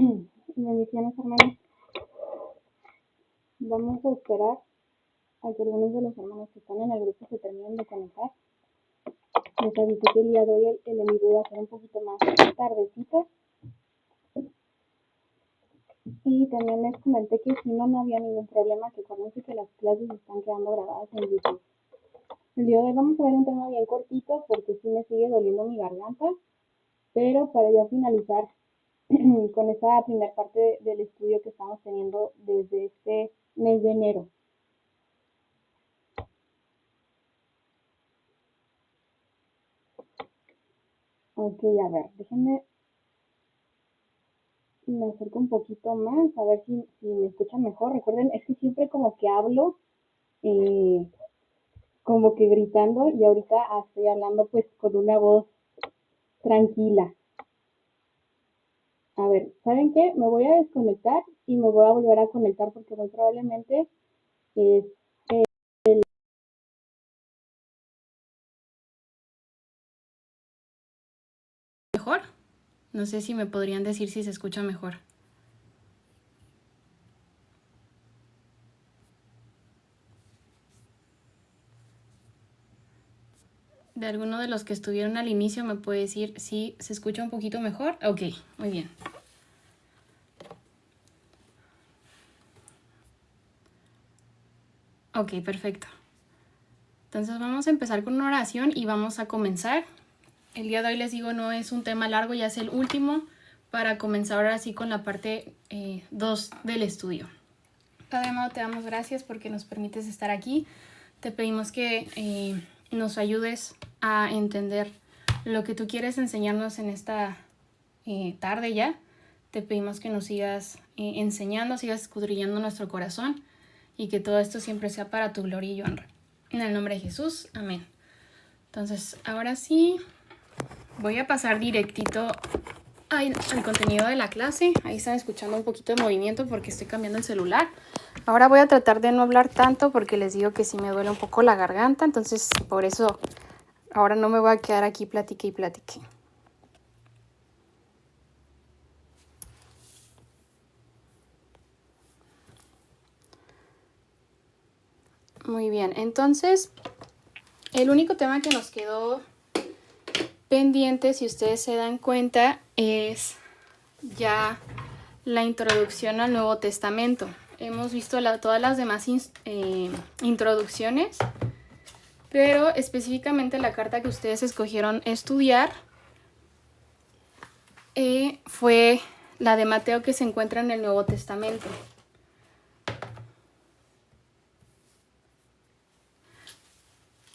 Bendiciones, hermanos. Vamos a esperar a que algunos de los hermanos que están en el grupo se terminen de conectar. Les avisé que el día de hoy el envío iba a ser un poquito más tardecito. Y también les comenté que si no había ningún problema, que acuérdense que las clases están quedando grabadas en YouTube. El día de hoy vamos a ver un tema bien cortito porque sí me sigue doliendo mi garganta, pero para ya finalizar con esa primera parte del estudio que estamos teniendo desde este mes de enero. Ok, a ver, déjenme, me acerco un poquito más, a ver si me escuchan mejor. Recuerden, es que siempre como que hablo, eh, como que gritando, y ahorita estoy hablando pues con una voz tranquila. A ver, ¿saben qué? Me voy a desconectar y me voy a volver a conectar porque muy probablemente es mejor. No sé si me podrían decir si se escucha mejor. De alguno de los que estuvieron al inicio me puede decir si se escucha un poquito mejor. Ok, muy bien. Ok, perfecto. Entonces vamos a empezar con una oración y vamos a comenzar. El día de hoy les digo, no es un tema largo, ya es el último para comenzar ahora sí con la parte 2 del estudio. Padre amado, te damos gracias porque nos permites estar aquí. Te pedimos que nos ayudes a entender lo que tú quieres enseñarnos en esta tarde ya. Te pedimos que nos sigas enseñando, sigas escudriñando nuestro corazón y que todo esto siempre sea para tu gloria y honra. En el nombre de Jesús, amén. Entonces, ahora sí, voy a pasar directito al contenido de la clase. Ahí están escuchando un poquito de movimiento porque estoy cambiando el celular. Ahora voy a tratar de no hablar tanto porque les digo que sí me duele un poco la garganta. Entonces, por eso ahora no me voy a quedar aquí platique y platique. Muy bien, entonces el único tema que nos quedó pendiente, si ustedes se dan cuenta, es ya la introducción al Nuevo Testamento. Hemos visto todas las demás introducciones, pero específicamente la carta que ustedes escogieron estudiar fue la de Mateo, que se encuentra en el Nuevo Testamento.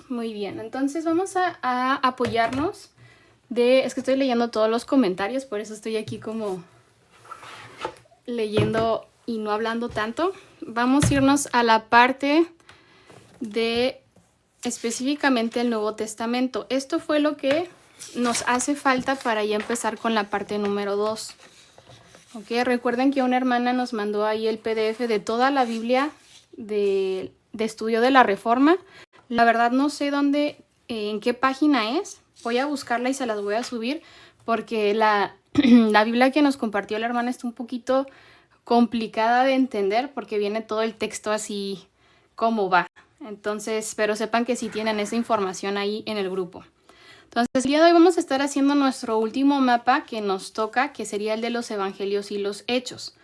Muy bien, entonces vamos a apoyarnos es que estoy leyendo todos los comentarios, por eso estoy aquí como leyendo y no hablando tanto. Vamos a irnos a la parte de específicamente el Nuevo Testamento. Esto fue lo que nos hace falta para ya empezar con la parte número 2. Okay, recuerden que una hermana nos mandó ahí el PDF de toda la Biblia de estudio de la Reforma. La verdad no sé dónde, en qué página es. Voy a buscarla y se las voy a subir porque la Biblia que nos compartió la hermana está un poquito complicada de entender porque viene todo el texto así como va. Entonces, pero sepan que sí tienen esa información ahí en el grupo. Entonces, el día de hoy vamos a estar haciendo nuestro último mapa que nos toca, que sería el de los evangelios y los hechos.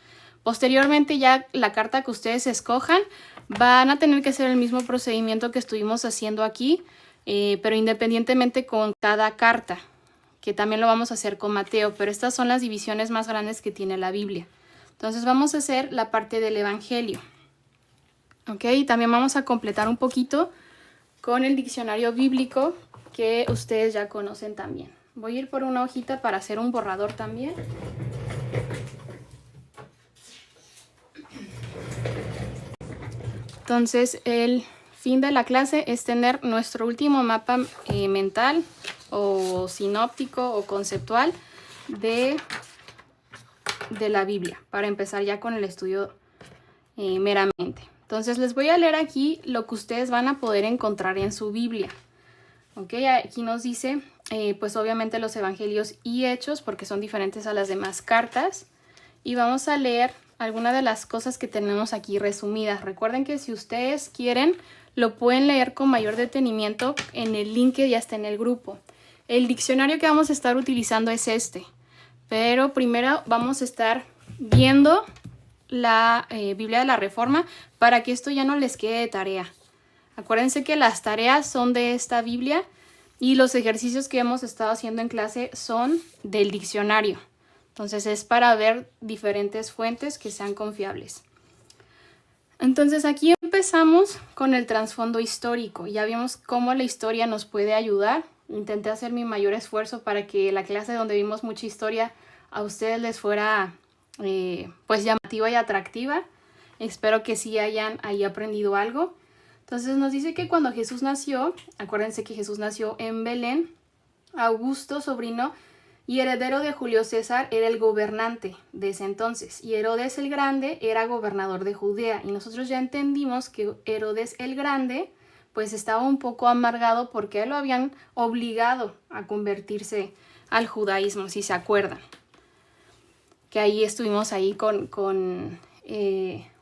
Posteriormente, ya la carta que ustedes escojan, van a tener que hacer el mismo procedimiento que estuvimos haciendo aquí, pero independientemente con cada carta, que también lo vamos a hacer con Mateo, pero estas son las divisiones más grandes que tiene la Biblia. Entonces vamos a hacer la parte del evangelio. Ok, y también vamos a completar un poquito con el diccionario bíblico que ustedes ya conocen también. Voy a ir por una hojita para hacer un borrador también. Entonces, el fin de la clase es tener nuestro último mapa mental o sinóptico o conceptual de la Biblia, para empezar ya con el estudio meramente. Entonces, les voy a leer aquí lo que ustedes van a poder encontrar en su Biblia. Ok, aquí nos dice, pues obviamente los evangelios y hechos, porque son diferentes a las demás cartas. y vamos a leer algunas de las cosas que tenemos aquí resumidas. Recuerden que si ustedes quieren, lo pueden leer con mayor detenimiento en el link que ya está en el grupo. El diccionario que vamos a estar utilizando es este, pero primero vamos a estar viendo la Biblia de la Reforma para que esto ya no les quede de tarea. Acuérdense que las tareas son de esta Biblia y los ejercicios que hemos estado haciendo en clase son del diccionario. Entonces es para ver diferentes fuentes que sean confiables. Entonces aquí empezamos con el trasfondo histórico. Ya vimos cómo la historia nos puede ayudar. Intenté hacer mi mayor esfuerzo para que la clase donde vimos mucha historia a ustedes les fuera pues llamativa y atractiva. Espero que sí hayan ahí aprendido algo. Entonces nos dice que cuando Jesús nació, acuérdense que Jesús nació en Belén, Augusto, sobrino y heredero de Julio César, era el gobernante de ese entonces, y Herodes el Grande era gobernador de Judea, y nosotros ya entendimos que Herodes el Grande pues estaba un poco amargado porque lo habían obligado a convertirse al judaísmo, si se acuerdan, que ahí estuvimos ahí con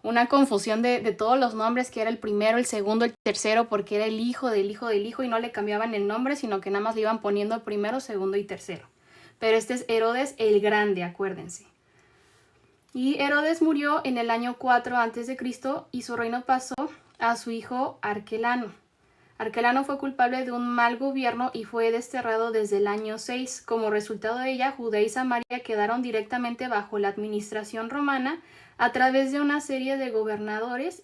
una confusión de todos los nombres, que era el primero, el segundo, el tercero, porque era el hijo del hijo del hijo y no le cambiaban el nombre, sino que nada más le iban poniendo primero, segundo y tercero. Pero este es Herodes el Grande, acuérdense. Y Herodes murió en el año 4 a.C. y su reino pasó a su hijo Arquelano. Arquelano fue culpable de un mal gobierno y fue desterrado desde el año 6. Como resultado de ella, Judea y Samaria quedaron directamente bajo la administración romana a través de una serie de gobernadores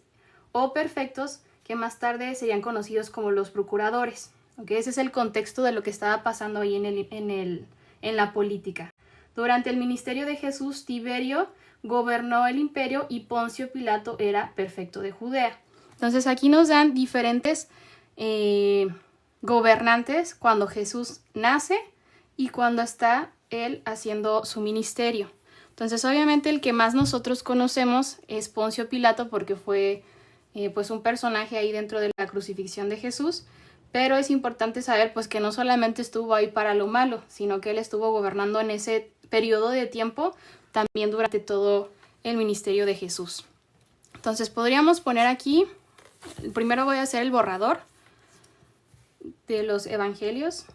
o prefectos que más tarde serían conocidos como los procuradores. ¿Okay? Ese es el contexto de lo que estaba pasando ahí en la política. Durante el ministerio de Jesús, Tiberio gobernó el imperio y Poncio Pilato era prefecto de Judea. Entonces aquí nos dan diferentes gobernantes cuando Jesús nace y cuando está él haciendo su ministerio. Entonces obviamente el que más nosotros conocemos es Poncio Pilato porque fue pues un personaje ahí dentro de la crucifixión de Jesús, pero es importante saber pues que no solamente estuvo ahí para lo malo, sino que él estuvo gobernando en ese periodo de tiempo también durante todo el ministerio de Jesús. Entonces podríamos poner aquí, primero voy a hacer el borrador de los evangelios.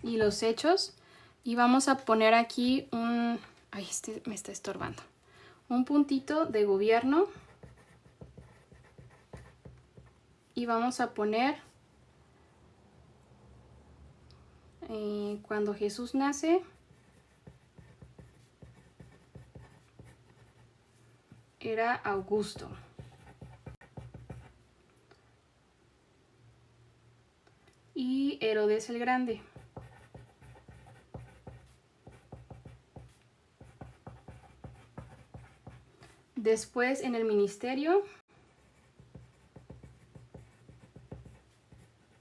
Y los hechos. Y vamos a poner aquí un... Ay, este me está estorbando. Un puntito de gobierno. Y vamos a poner... cuando Jesús nace... Era Augusto. Y Herodes el Grande. Después en el ministerio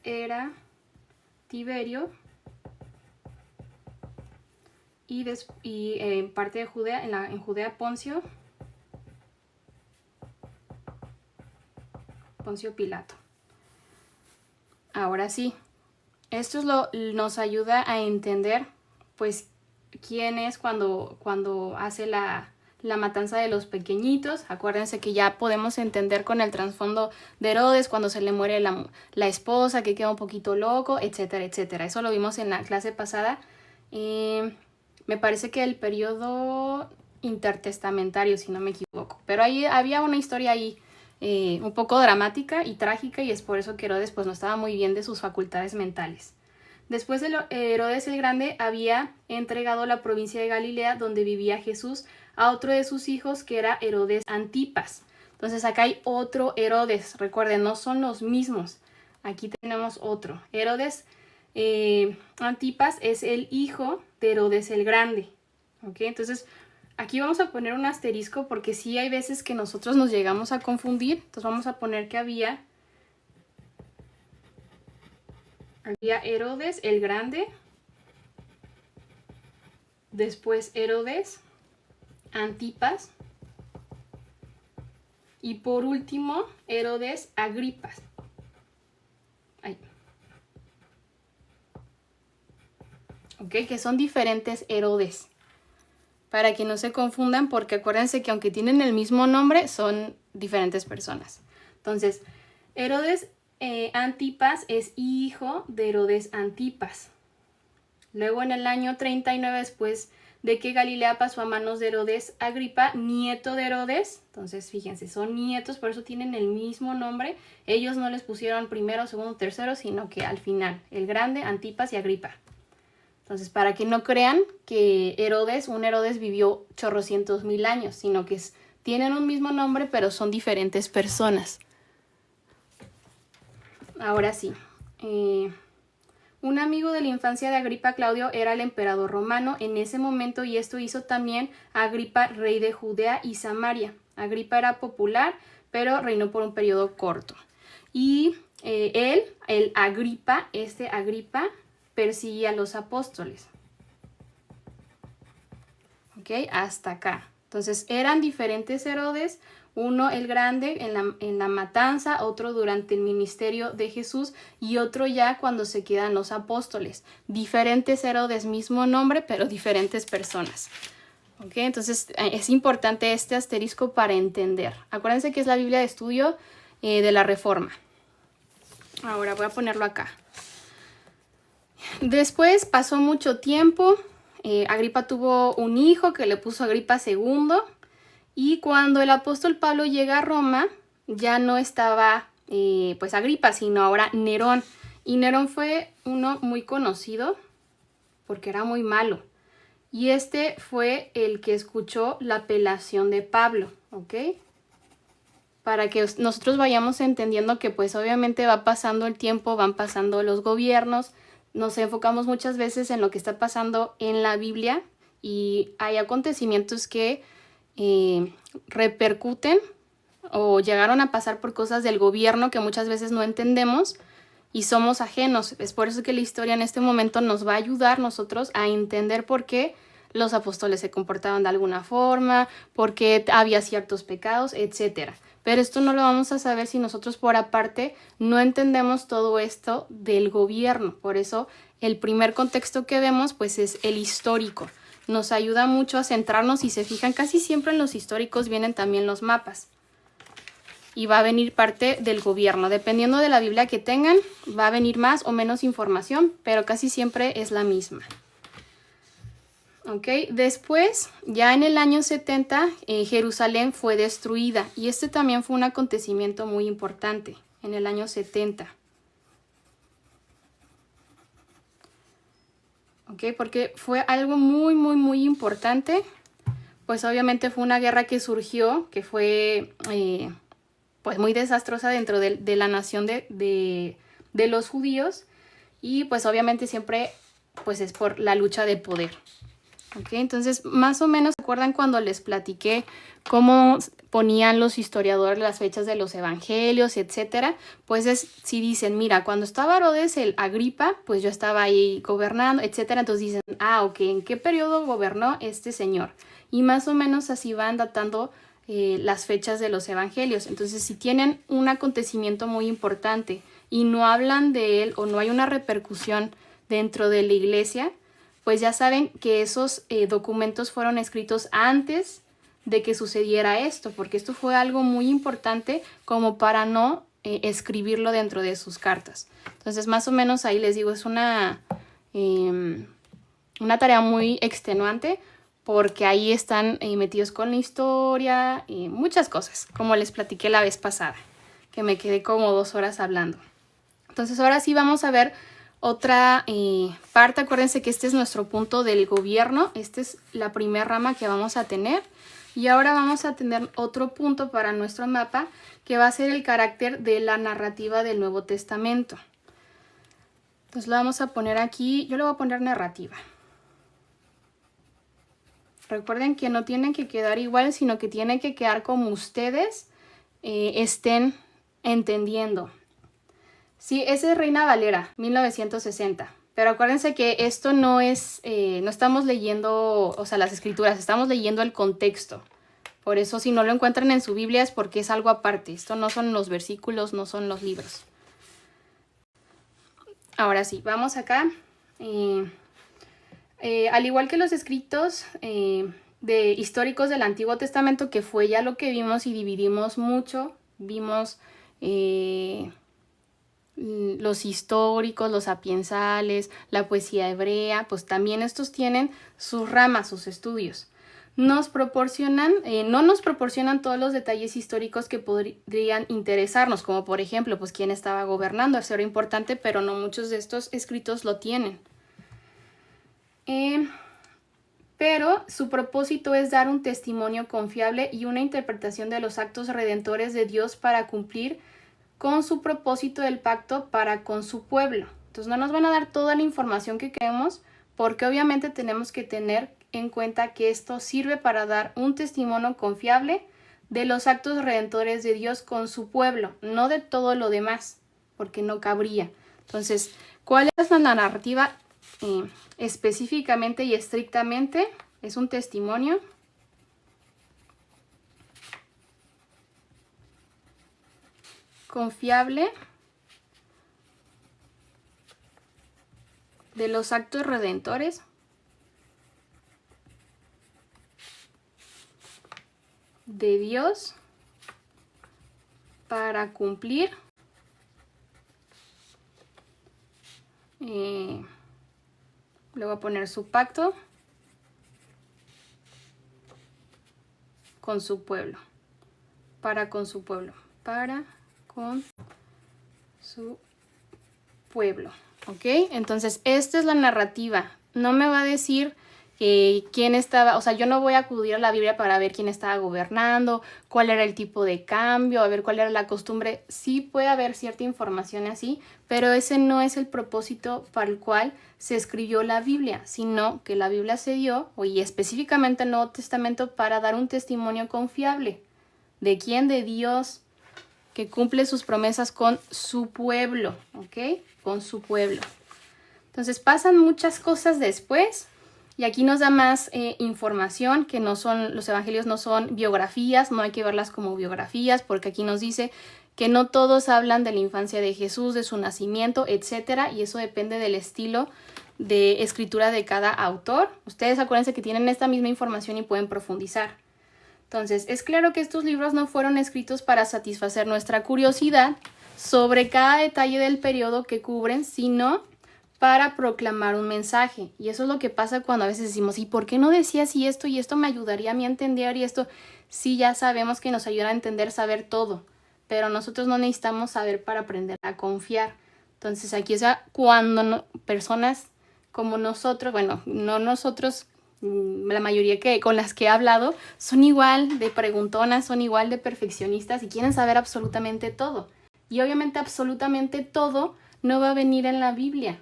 era Tiberio y en parte de Judea, en Judea Poncio Pilato. Ahora sí, esto nos ayuda a entender pues quién es cuando hace la matanza de los pequeñitos. Acuérdense que ya podemos entender con el trasfondo de Herodes cuando se le muere la esposa, que queda un poquito loco, etcétera, etcétera. Eso lo vimos en la clase pasada. Me parece que el periodo intertestamentario, si no me equivoco. Pero ahí había una historia ahí un poco dramática y trágica, y es por eso que Herodes pues no estaba muy bien de sus facultades mentales. Después de Herodes el Grande había entregado la provincia de Galilea donde vivía Jesús a otro de sus hijos, que era Herodes Antipas. Entonces acá hay otro Herodes, recuerden, no son los mismos. Aquí tenemos otro. Herodes Antipas es el hijo de Herodes el Grande. ¿Okay? Entonces aquí vamos a poner un asterisco porque sí hay veces que nosotros nos llegamos a confundir. Entonces vamos a poner que había Herodes el Grande, después Herodes Antipas y por último Herodes Agripas. Ahí. Ok, ¿ok? Que son diferentes Herodes. Para que no se confundan, porque acuérdense que aunque tienen el mismo nombre, son diferentes personas. Entonces, Herodes Antipas es hijo de Herodes Antipas. Luego, en el año 39, después de que Galilea pasó a manos de Herodes Agripa, nieto de Herodes. Entonces, fíjense, son nietos, por eso tienen el mismo nombre. Ellos no les pusieron primero, segundo, tercero, sino que al final, el grande, Antipas y Agripa. Entonces, para que no crean que un Herodes vivió chorrocientos mil años, sino que tienen un mismo nombre, pero son diferentes personas. Ahora sí. Un amigo de la infancia de Agripa, Claudio, era el emperador romano en ese momento, y esto hizo también a Agripa rey de Judea y Samaria. Agripa era popular, pero reinó por un periodo corto. Y Agripa, persiguía a los apóstoles. ¿Ok? Hasta acá. Entonces eran diferentes Herodes, uno el grande en la matanza, otro durante el ministerio de Jesús y otro ya cuando se quedan los apóstoles. Diferentes Herodes, mismo nombre, pero diferentes personas. ¿Ok? Entonces es importante este asterisco para entender. Acuérdense que es la Biblia de estudio de la Reforma. Ahora voy a ponerlo acá. Después pasó mucho tiempo. Agripa tuvo un hijo que le puso Agripa II. Y cuando el apóstol Pablo llega a Roma, ya no estaba pues Agripa, sino ahora Nerón. Y Nerón fue uno muy conocido porque era muy malo. Y este fue el que escuchó la apelación de Pablo, ¿ok? Para que nosotros vayamos entendiendo que pues obviamente va pasando el tiempo, van pasando los gobiernos. Nos enfocamos muchas veces en lo que está pasando en la Biblia y hay acontecimientos que repercuten o llegaron a pasar por cosas del gobierno que muchas veces no entendemos y somos ajenos. Es por eso que la historia en este momento nos va a ayudar nosotros a entender por qué los apóstoles se comportaban de alguna forma, por qué había ciertos pecados, etc. Pero esto no lo vamos a saber si nosotros por aparte no entendemos todo esto del gobierno. Por eso el primer contexto que vemos pues es el histórico. Nos ayuda mucho a centrarnos. Si se fijan, casi siempre en los históricos vienen también los mapas. Y va a venir parte del gobierno. Dependiendo de la Biblia que tengan, va a venir más o menos información, pero casi siempre es la misma. ¿Ok? Después, ya en el año 70, Jerusalén fue destruida. Y este también fue un acontecimiento muy importante, en el año 70. ¿Ok? Porque fue algo muy importante. Pues obviamente fue una guerra que surgió, que fue pues muy desastrosa dentro de la nación de los judíos. Y pues obviamente siempre pues es por la lucha de poder. ¿Ok? Entonces más o menos, ¿se acuerdan cuando les platiqué cómo ponían los historiadores las fechas de los evangelios, etcétera? Pues si dicen, mira, cuando estaba Herodes el Agripa, pues yo estaba ahí gobernando, etcétera. Entonces dicen, ok, ¿en qué periodo gobernó este señor? Y más o menos así van datando las fechas de los evangelios. Entonces, si tienen un acontecimiento muy importante y no hablan de él o no hay una repercusión dentro de la iglesia, pues ya saben que esos documentos fueron escritos antes de que sucediera esto, porque esto fue algo muy importante como para no escribirlo dentro de sus cartas. Entonces, más o menos ahí les digo, es una tarea muy extenuante, porque ahí están metidos con la historia y muchas cosas, como les platiqué la vez pasada, que me quedé como 2 horas hablando. Entonces, ahora sí vamos a ver otra parte. Acuérdense que este es nuestro punto del gobierno. Esta es la primera rama que vamos a tener. Y ahora vamos a tener otro punto para nuestro mapa, que va a ser el carácter de la narrativa del Nuevo Testamento. Entonces lo vamos a poner aquí. Yo le voy a poner narrativa. Recuerden que no tienen que quedar igual, sino que tienen que quedar como ustedes estén entendiendo. Sí, ese es Reina Valera, 1960. Pero acuérdense que esto no es, no estamos leyendo, o sea, las escrituras, estamos leyendo el contexto. Por eso, si no lo encuentran en su Biblia es porque es algo aparte. Esto no son los versículos, no son los libros. Ahora sí, vamos acá. al igual que los escritos de históricos del Antiguo Testamento, que fue ya lo que vimos y dividimos mucho, vimos los históricos, los sapiensales, la poesía hebrea, pues también estos tienen sus ramas, sus estudios. No nos proporcionan todos los detalles históricos que podrían interesarnos, como por ejemplo, pues quién estaba gobernando, eso era importante, pero no muchos de estos escritos lo tienen. Pero su propósito es dar un testimonio confiable y una interpretación de los actos redentores de Dios para cumplir con su propósito del pacto para con su pueblo. Entonces no nos van a dar toda la información que queremos, porque obviamente tenemos que tener en cuenta que esto sirve para dar un testimonio confiable de los actos redentores de Dios con su pueblo, no de todo lo demás, porque no cabría. Entonces, ¿cuál es la narrativa específicamente y estrictamente? Es un testimonio confiable de los actos redentores de Dios para cumplir le voy a poner su pacto con su pueblo, para con su pueblo, ¿ok? Entonces esta es la narrativa. No me va a decir quién estaba, o sea, yo no voy a acudir a la Biblia para ver quién estaba gobernando, cuál era el tipo de cambio, a ver cuál era la costumbre. Sí puede haber cierta información así, pero ese no es el propósito para el cual se escribió la Biblia, sino que la Biblia se dio, y específicamente el Nuevo Testamento, para dar un testimonio confiable. ¿De quién? De Dios, que cumple sus promesas con su pueblo, ¿ok? Con su pueblo. Entonces pasan muchas cosas después. Y aquí nos da más información, que no son, los evangelios no son biografías, no hay que verlas como biografías, porque aquí nos dice que no todos hablan de la infancia de Jesús, de su nacimiento, etcétera, y eso depende del estilo de escritura de cada autor. Ustedes acuérdense que tienen esta misma información y pueden profundizar. Entonces, es claro que estos libros no fueron escritos para satisfacer nuestra curiosidad sobre cada detalle del periodo que cubren, sino para proclamar un mensaje. Y eso es lo que pasa cuando a veces decimos, ¿y por qué no decías y esto me ayudaría a mí a entender? Y esto sí, ya sabemos que nos ayuda a entender, saber todo, pero nosotros no necesitamos saber para aprender a confiar. Entonces aquí es cuando personas como nosotros, bueno, no nosotros, la mayoría con las que he hablado, son igual de preguntonas, son igual de perfeccionistas y quieren saber absolutamente todo. Y obviamente absolutamente todo no va a venir en la Biblia.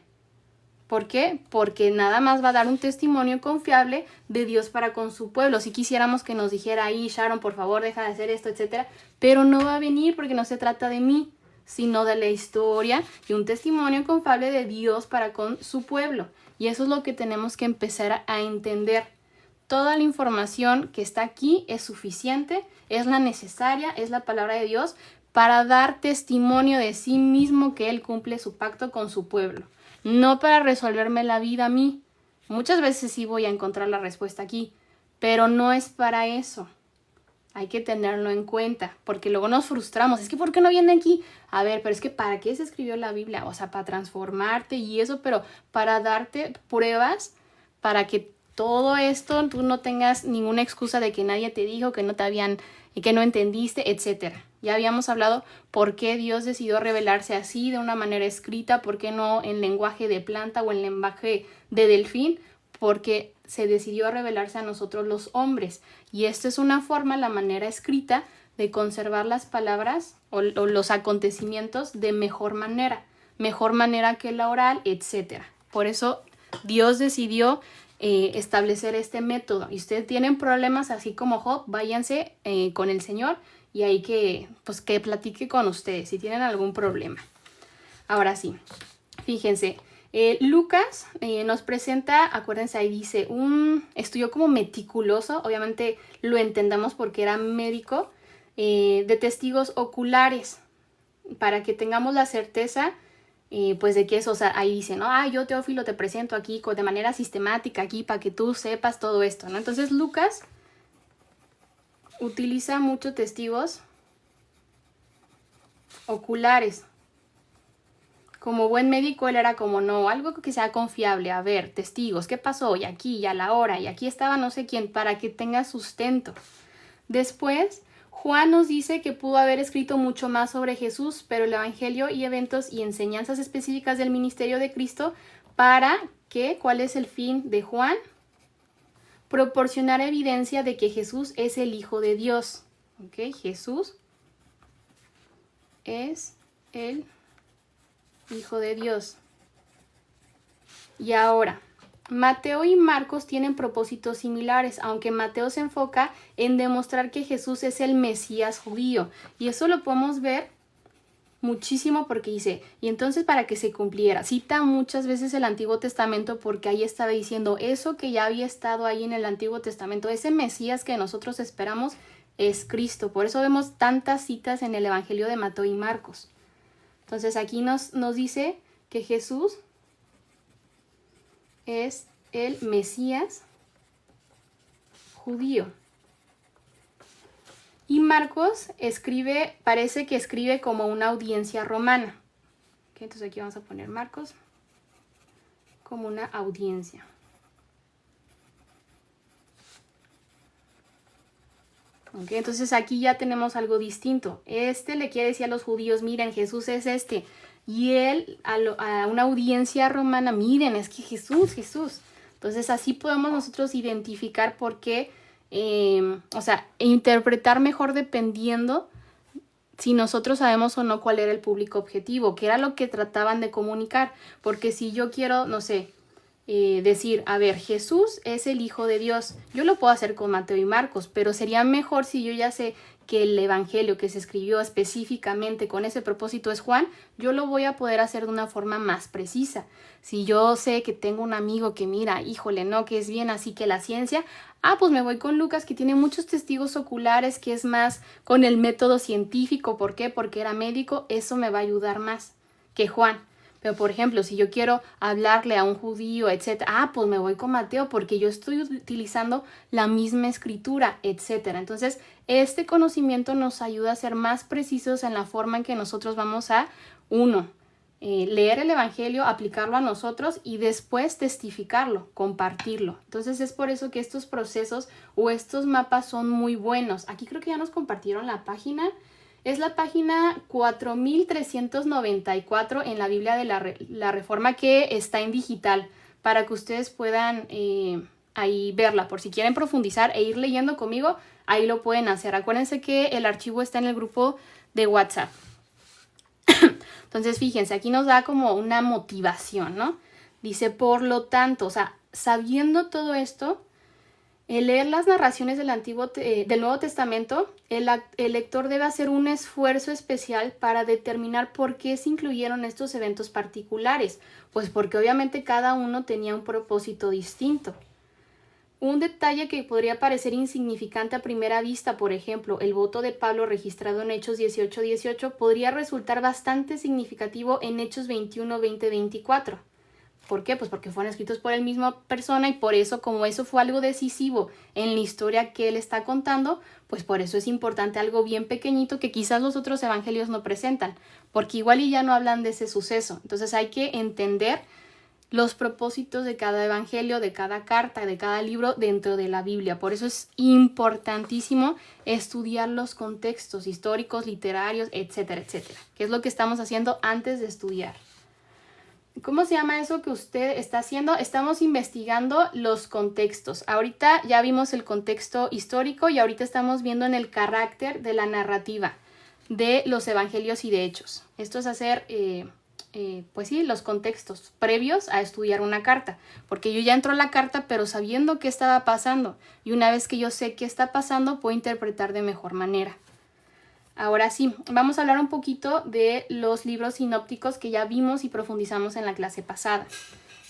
¿Por qué? Porque nada más va a dar un testimonio confiable de Dios para con su pueblo. Si quisiéramos que nos dijera ahí, Sharon, por favor, deja de hacer esto, etcétera, pero no va a venir porque no se trata de mí, sino de la historia y un testimonio confiable de Dios para con su pueblo. Y eso es lo que tenemos que empezar a entender. Toda la información que está aquí es suficiente, es la necesaria, es la palabra de Dios para dar testimonio de sí mismo que Él cumple su pacto con su pueblo. No para resolverme la vida a mí. Muchas veces sí voy a encontrar la respuesta aquí, pero no es para eso. Hay que tenerlo en cuenta, porque luego nos frustramos. Es que ¿por qué no viene aquí? A ver, pero es que ¿para qué se escribió la Biblia? O sea, para transformarte y eso, pero para darte pruebas, para que todo esto tú no tengas ninguna excusa de que nadie te dijo, que no te habían, que no entendiste, etcétera. Ya habíamos hablado por qué Dios decidió revelarse así, de una manera escrita, por qué no en lenguaje de planta o en lenguaje de delfín, porque se decidió revelarse a nosotros los hombres. Y esta es una forma, la manera escrita, de conservar las palabras o los acontecimientos de mejor manera que la oral, etcétera. Por eso Dios decidió establecer este método. Y ustedes tienen problemas así como Job, váyanse con el Señor y ahí que platique con ustedes si tienen algún problema. Ahora sí, fíjense, Lucas nos presenta, acuérdense, ahí dice, un estudio como meticuloso, obviamente lo entendamos porque era médico, de testigos oculares, para que tengamos la certeza pues de que eso, o sea, ahí dice, ¿no? Ah, yo Teófilo te presento aquí de manera sistemática aquí para que tú sepas todo esto, ¿no? Entonces Lucas utiliza muchos testigos oculares. Como buen médico, él era como, no, algo que sea confiable, a ver, testigos, ¿qué pasó? Y aquí, y a la hora, y aquí estaba no sé quién, para que tenga sustento. Después, Juan nos dice que pudo haber escrito mucho más sobre Jesús, pero el evangelio y eventos y enseñanzas específicas del ministerio de Cristo para que, ¿cuál es el fin de Juan? Proporcionar evidencia de que Jesús es el Hijo de Dios. ¿Ok? Jesús es el Hijo de Dios. Y ahora, Mateo y Marcos tienen propósitos similares, aunque Mateo se enfoca en demostrar que Jesús es el Mesías judío. Y eso lo podemos ver muchísimo porque dice, y entonces para que se cumpliera, cita muchas veces el Antiguo Testamento porque ahí estaba diciendo eso que ya había estado ahí en el Antiguo Testamento, ese Mesías que nosotros esperamos es Cristo. Por eso vemos tantas citas en el Evangelio de Mateo y Marcos. Entonces aquí nos dice que Jesús es el Mesías judío. Y Marcos escribe, parece que escribe como una audiencia romana. ¿Okay? Entonces aquí vamos a poner Marcos como una audiencia. Okay, entonces aquí ya tenemos algo distinto. Le quiere decir a los judíos, miren, Jesús es este. Y él a una audiencia romana, miren, es que Jesús. Entonces así podemos nosotros identificar por qué, o sea, interpretar mejor dependiendo si nosotros sabemos o no cuál era el público objetivo, qué era lo que trataban de comunicar. Porque si yo quiero, no sé, decir, a ver, Jesús es el Hijo de Dios. Yo lo puedo hacer con Mateo y Marcos, pero sería mejor si yo ya sé que el evangelio que se escribió específicamente con ese propósito es Juan, yo lo voy a poder hacer de una forma más precisa. Si yo sé que tengo un amigo que mira, híjole, no, que es bien así que la ciencia, pues me voy con Lucas que tiene muchos testigos oculares, que es más con el método científico. ¿Por qué? Porque era médico, eso me va a ayudar más que Juan. Pero, por ejemplo, si yo quiero hablarle a un judío, etcétera, pues me voy con Mateo porque yo estoy utilizando la misma escritura, etcétera. Entonces, este conocimiento nos ayuda a ser más precisos en la forma en que nosotros vamos a, leer el evangelio, aplicarlo a nosotros y después testificarlo, compartirlo. Entonces, es por eso que estos procesos o estos mapas son muy buenos. Aquí creo que ya nos compartieron la página. Es la página 4394 en la Biblia de la Reforma, que está en digital para que ustedes puedan ahí verla. Por si quieren profundizar e ir leyendo conmigo, ahí lo pueden hacer. Acuérdense que el archivo está en el grupo de WhatsApp. Entonces, fíjense, aquí nos da como una motivación, ¿no? Dice, por lo tanto, o sea, sabiendo todo esto, el leer las narraciones del Nuevo Testamento, el lector debe hacer un esfuerzo especial para determinar por qué se incluyeron estos eventos particulares. Pues porque obviamente cada uno tenía un propósito distinto. Un detalle que podría parecer insignificante a primera vista, por ejemplo, el voto de Pablo registrado en Hechos 18:18, podría resultar bastante significativo en Hechos 21, 20, 24. ¿Por qué? Pues porque fueron escritos por el mismo persona y por eso, como eso fue algo decisivo en la historia que él está contando, pues por eso es importante algo bien pequeñito que quizás los otros evangelios no presentan, porque igual y ya no hablan de ese suceso. Entonces hay que entender los propósitos de cada evangelio, de cada carta, de cada libro dentro de la Biblia. Por eso es importantísimo estudiar los contextos históricos, literarios, etcétera, etcétera, que es lo que estamos haciendo antes de estudiar. ¿Cómo se llama eso que usted está haciendo? Estamos investigando los contextos. Ahorita ya vimos el contexto histórico y ahorita estamos viendo en el carácter de la narrativa de los evangelios y de Hechos. Esto es hacer, pues sí, los contextos previos a estudiar una carta. Porque yo ya entro a la carta, pero sabiendo qué estaba pasando. Y una vez que yo sé qué está pasando, puedo interpretar de mejor manera. Ahora sí, vamos a hablar un poquito de los libros sinópticos que ya vimos y profundizamos en la clase pasada.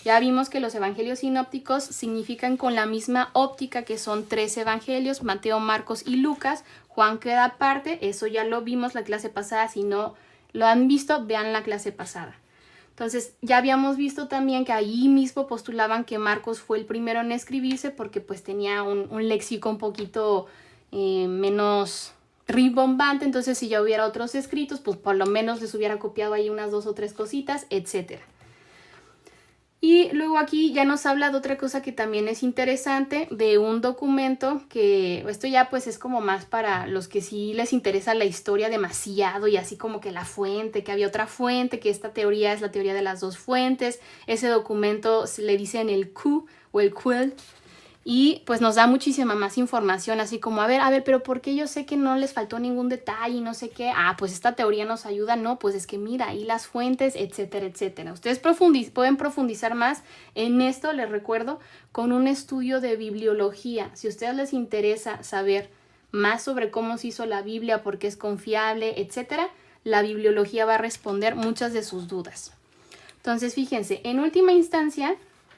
Ya vimos que los evangelios sinópticos significan con la misma óptica que son 3 evangelios, Mateo, Marcos y Lucas. Juan queda aparte, eso ya lo vimos la clase pasada. Si no lo han visto, vean la clase pasada. Entonces ya habíamos visto también que ahí mismo postulaban que Marcos fue el primero en escribirse porque pues tenía un léxico un poquito menos rimbombante, entonces si ya hubiera otros escritos, pues por lo menos les hubiera copiado ahí unas 2 o 3 cositas, etcétera. Y luego aquí ya nos habla de otra cosa que también es interesante, de un documento que esto ya pues es como más para los que sí les interesa la historia demasiado y así como que la fuente, que había otra fuente, que esta teoría es la teoría de las 2 fuentes. Ese documento se le dicen el Q o el Quill y pues nos da muchísima más información, así como a ver, pero ¿por qué yo sé que no les faltó ningún detalle y no sé qué? Ah, pues esta teoría nos ayuda, no, pues es que mira, ahí las fuentes, etcétera, etcétera. Ustedes pueden profundizar más en esto, les recuerdo, con un estudio de bibliología. Si a ustedes les interesa saber más sobre cómo se hizo la Biblia, por qué es confiable, etcétera, la bibliología va a responder muchas de sus dudas. Entonces, fíjense, en última instancia,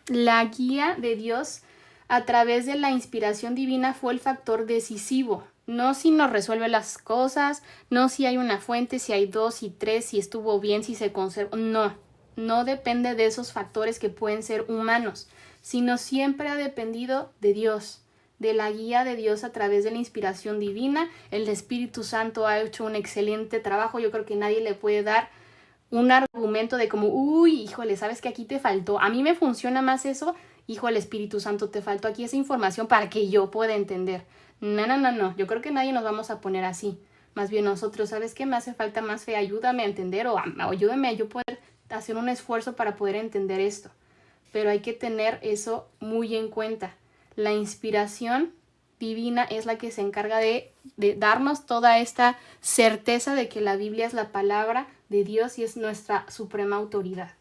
la guía de Dios a través de la inspiración divina fue el factor decisivo. No si nos resuelve las cosas, no si hay una fuente, si hay 2, si 3, si estuvo bien, si se conserva. No depende de esos factores que pueden ser humanos, sino siempre ha dependido de Dios, de la guía de Dios a través de la inspiración divina. El Espíritu Santo ha hecho un excelente trabajo. Yo creo que nadie le puede dar un argumento de como, uy, híjole, ¿sabes que aquí te faltó? A mí me funciona más eso. Hijo del Espíritu Santo, te faltó aquí esa información para que yo pueda entender. No. Yo creo que nadie nos vamos a poner así. Más bien nosotros, ¿sabes qué? Me hace falta más fe. Ayúdame a entender o ayúdame a yo poder hacer un esfuerzo para poder entender esto. Pero hay que tener eso muy en cuenta. La inspiración divina es la que se encarga de darnos toda esta certeza de que la Biblia es la palabra de Dios y es nuestra suprema autoridad.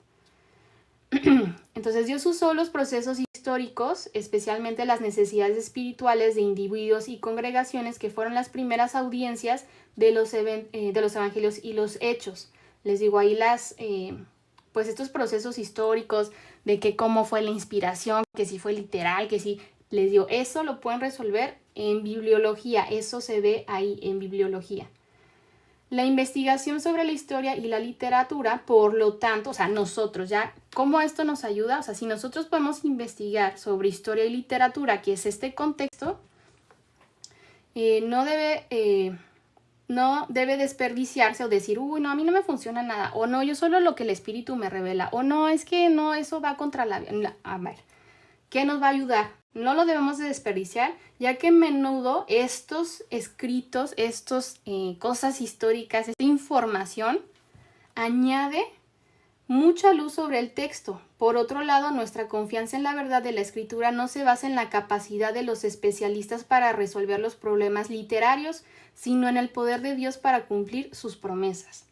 Entonces Dios usó los procesos históricos, especialmente las necesidades espirituales de individuos y congregaciones que fueron las primeras audiencias de los evangelios y los hechos. Les digo ahí pues estos procesos históricos de que cómo fue la inspiración, que si fue literal, que si, les digo, eso lo pueden resolver en bibliología, eso se ve ahí en bibliología. La investigación sobre la historia y la literatura, por lo tanto, o sea, nosotros ya, ¿cómo esto nos ayuda? O sea, si nosotros podemos investigar sobre historia y literatura, que es este contexto, no debe desperdiciarse o decir, uy, no, a mí no me funciona nada, o no, yo solo lo que el espíritu me revela, o no, es que no, eso va contra la... A ver, ¿qué nos va a ayudar? No lo debemos de desperdiciar, ya que a menudo estos escritos, estas cosas históricas, esta información añade mucha luz sobre el texto. Por otro lado, nuestra confianza en la verdad de la escritura no se basa en la capacidad de los especialistas para resolver los problemas literarios, sino en el poder de Dios para cumplir sus promesas.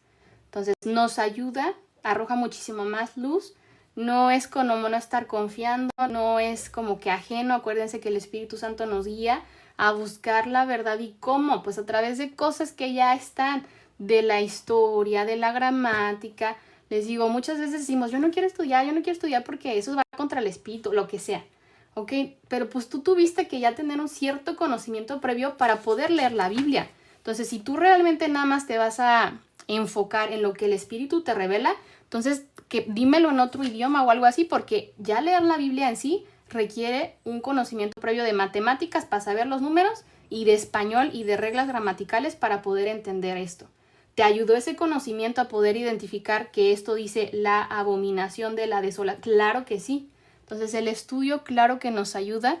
Entonces, nos ayuda, arroja muchísimo más luz. No es como no estar confiando, no es como que ajeno. Acuérdense que el Espíritu Santo nos guía a buscar la verdad. ¿Y cómo? Pues a través de cosas que ya están, de la historia, de la gramática. Les digo, muchas veces decimos, yo no quiero estudiar porque eso va contra el Espíritu, lo que sea. ¿Ok? Pero pues tú tuviste que ya tener un cierto conocimiento previo para poder leer la Biblia. Entonces, si tú realmente nada más te vas a enfocar en lo que el Espíritu te revela, entonces que dímelo en otro idioma o algo así, porque ya leer la Biblia en sí requiere un conocimiento previo de matemáticas para saber los números y de español y de reglas gramaticales para poder entender esto. ¿Te ayudó ese conocimiento a poder identificar que esto dice la abominación de la desolación? Claro que sí. Entonces el estudio claro que nos ayuda,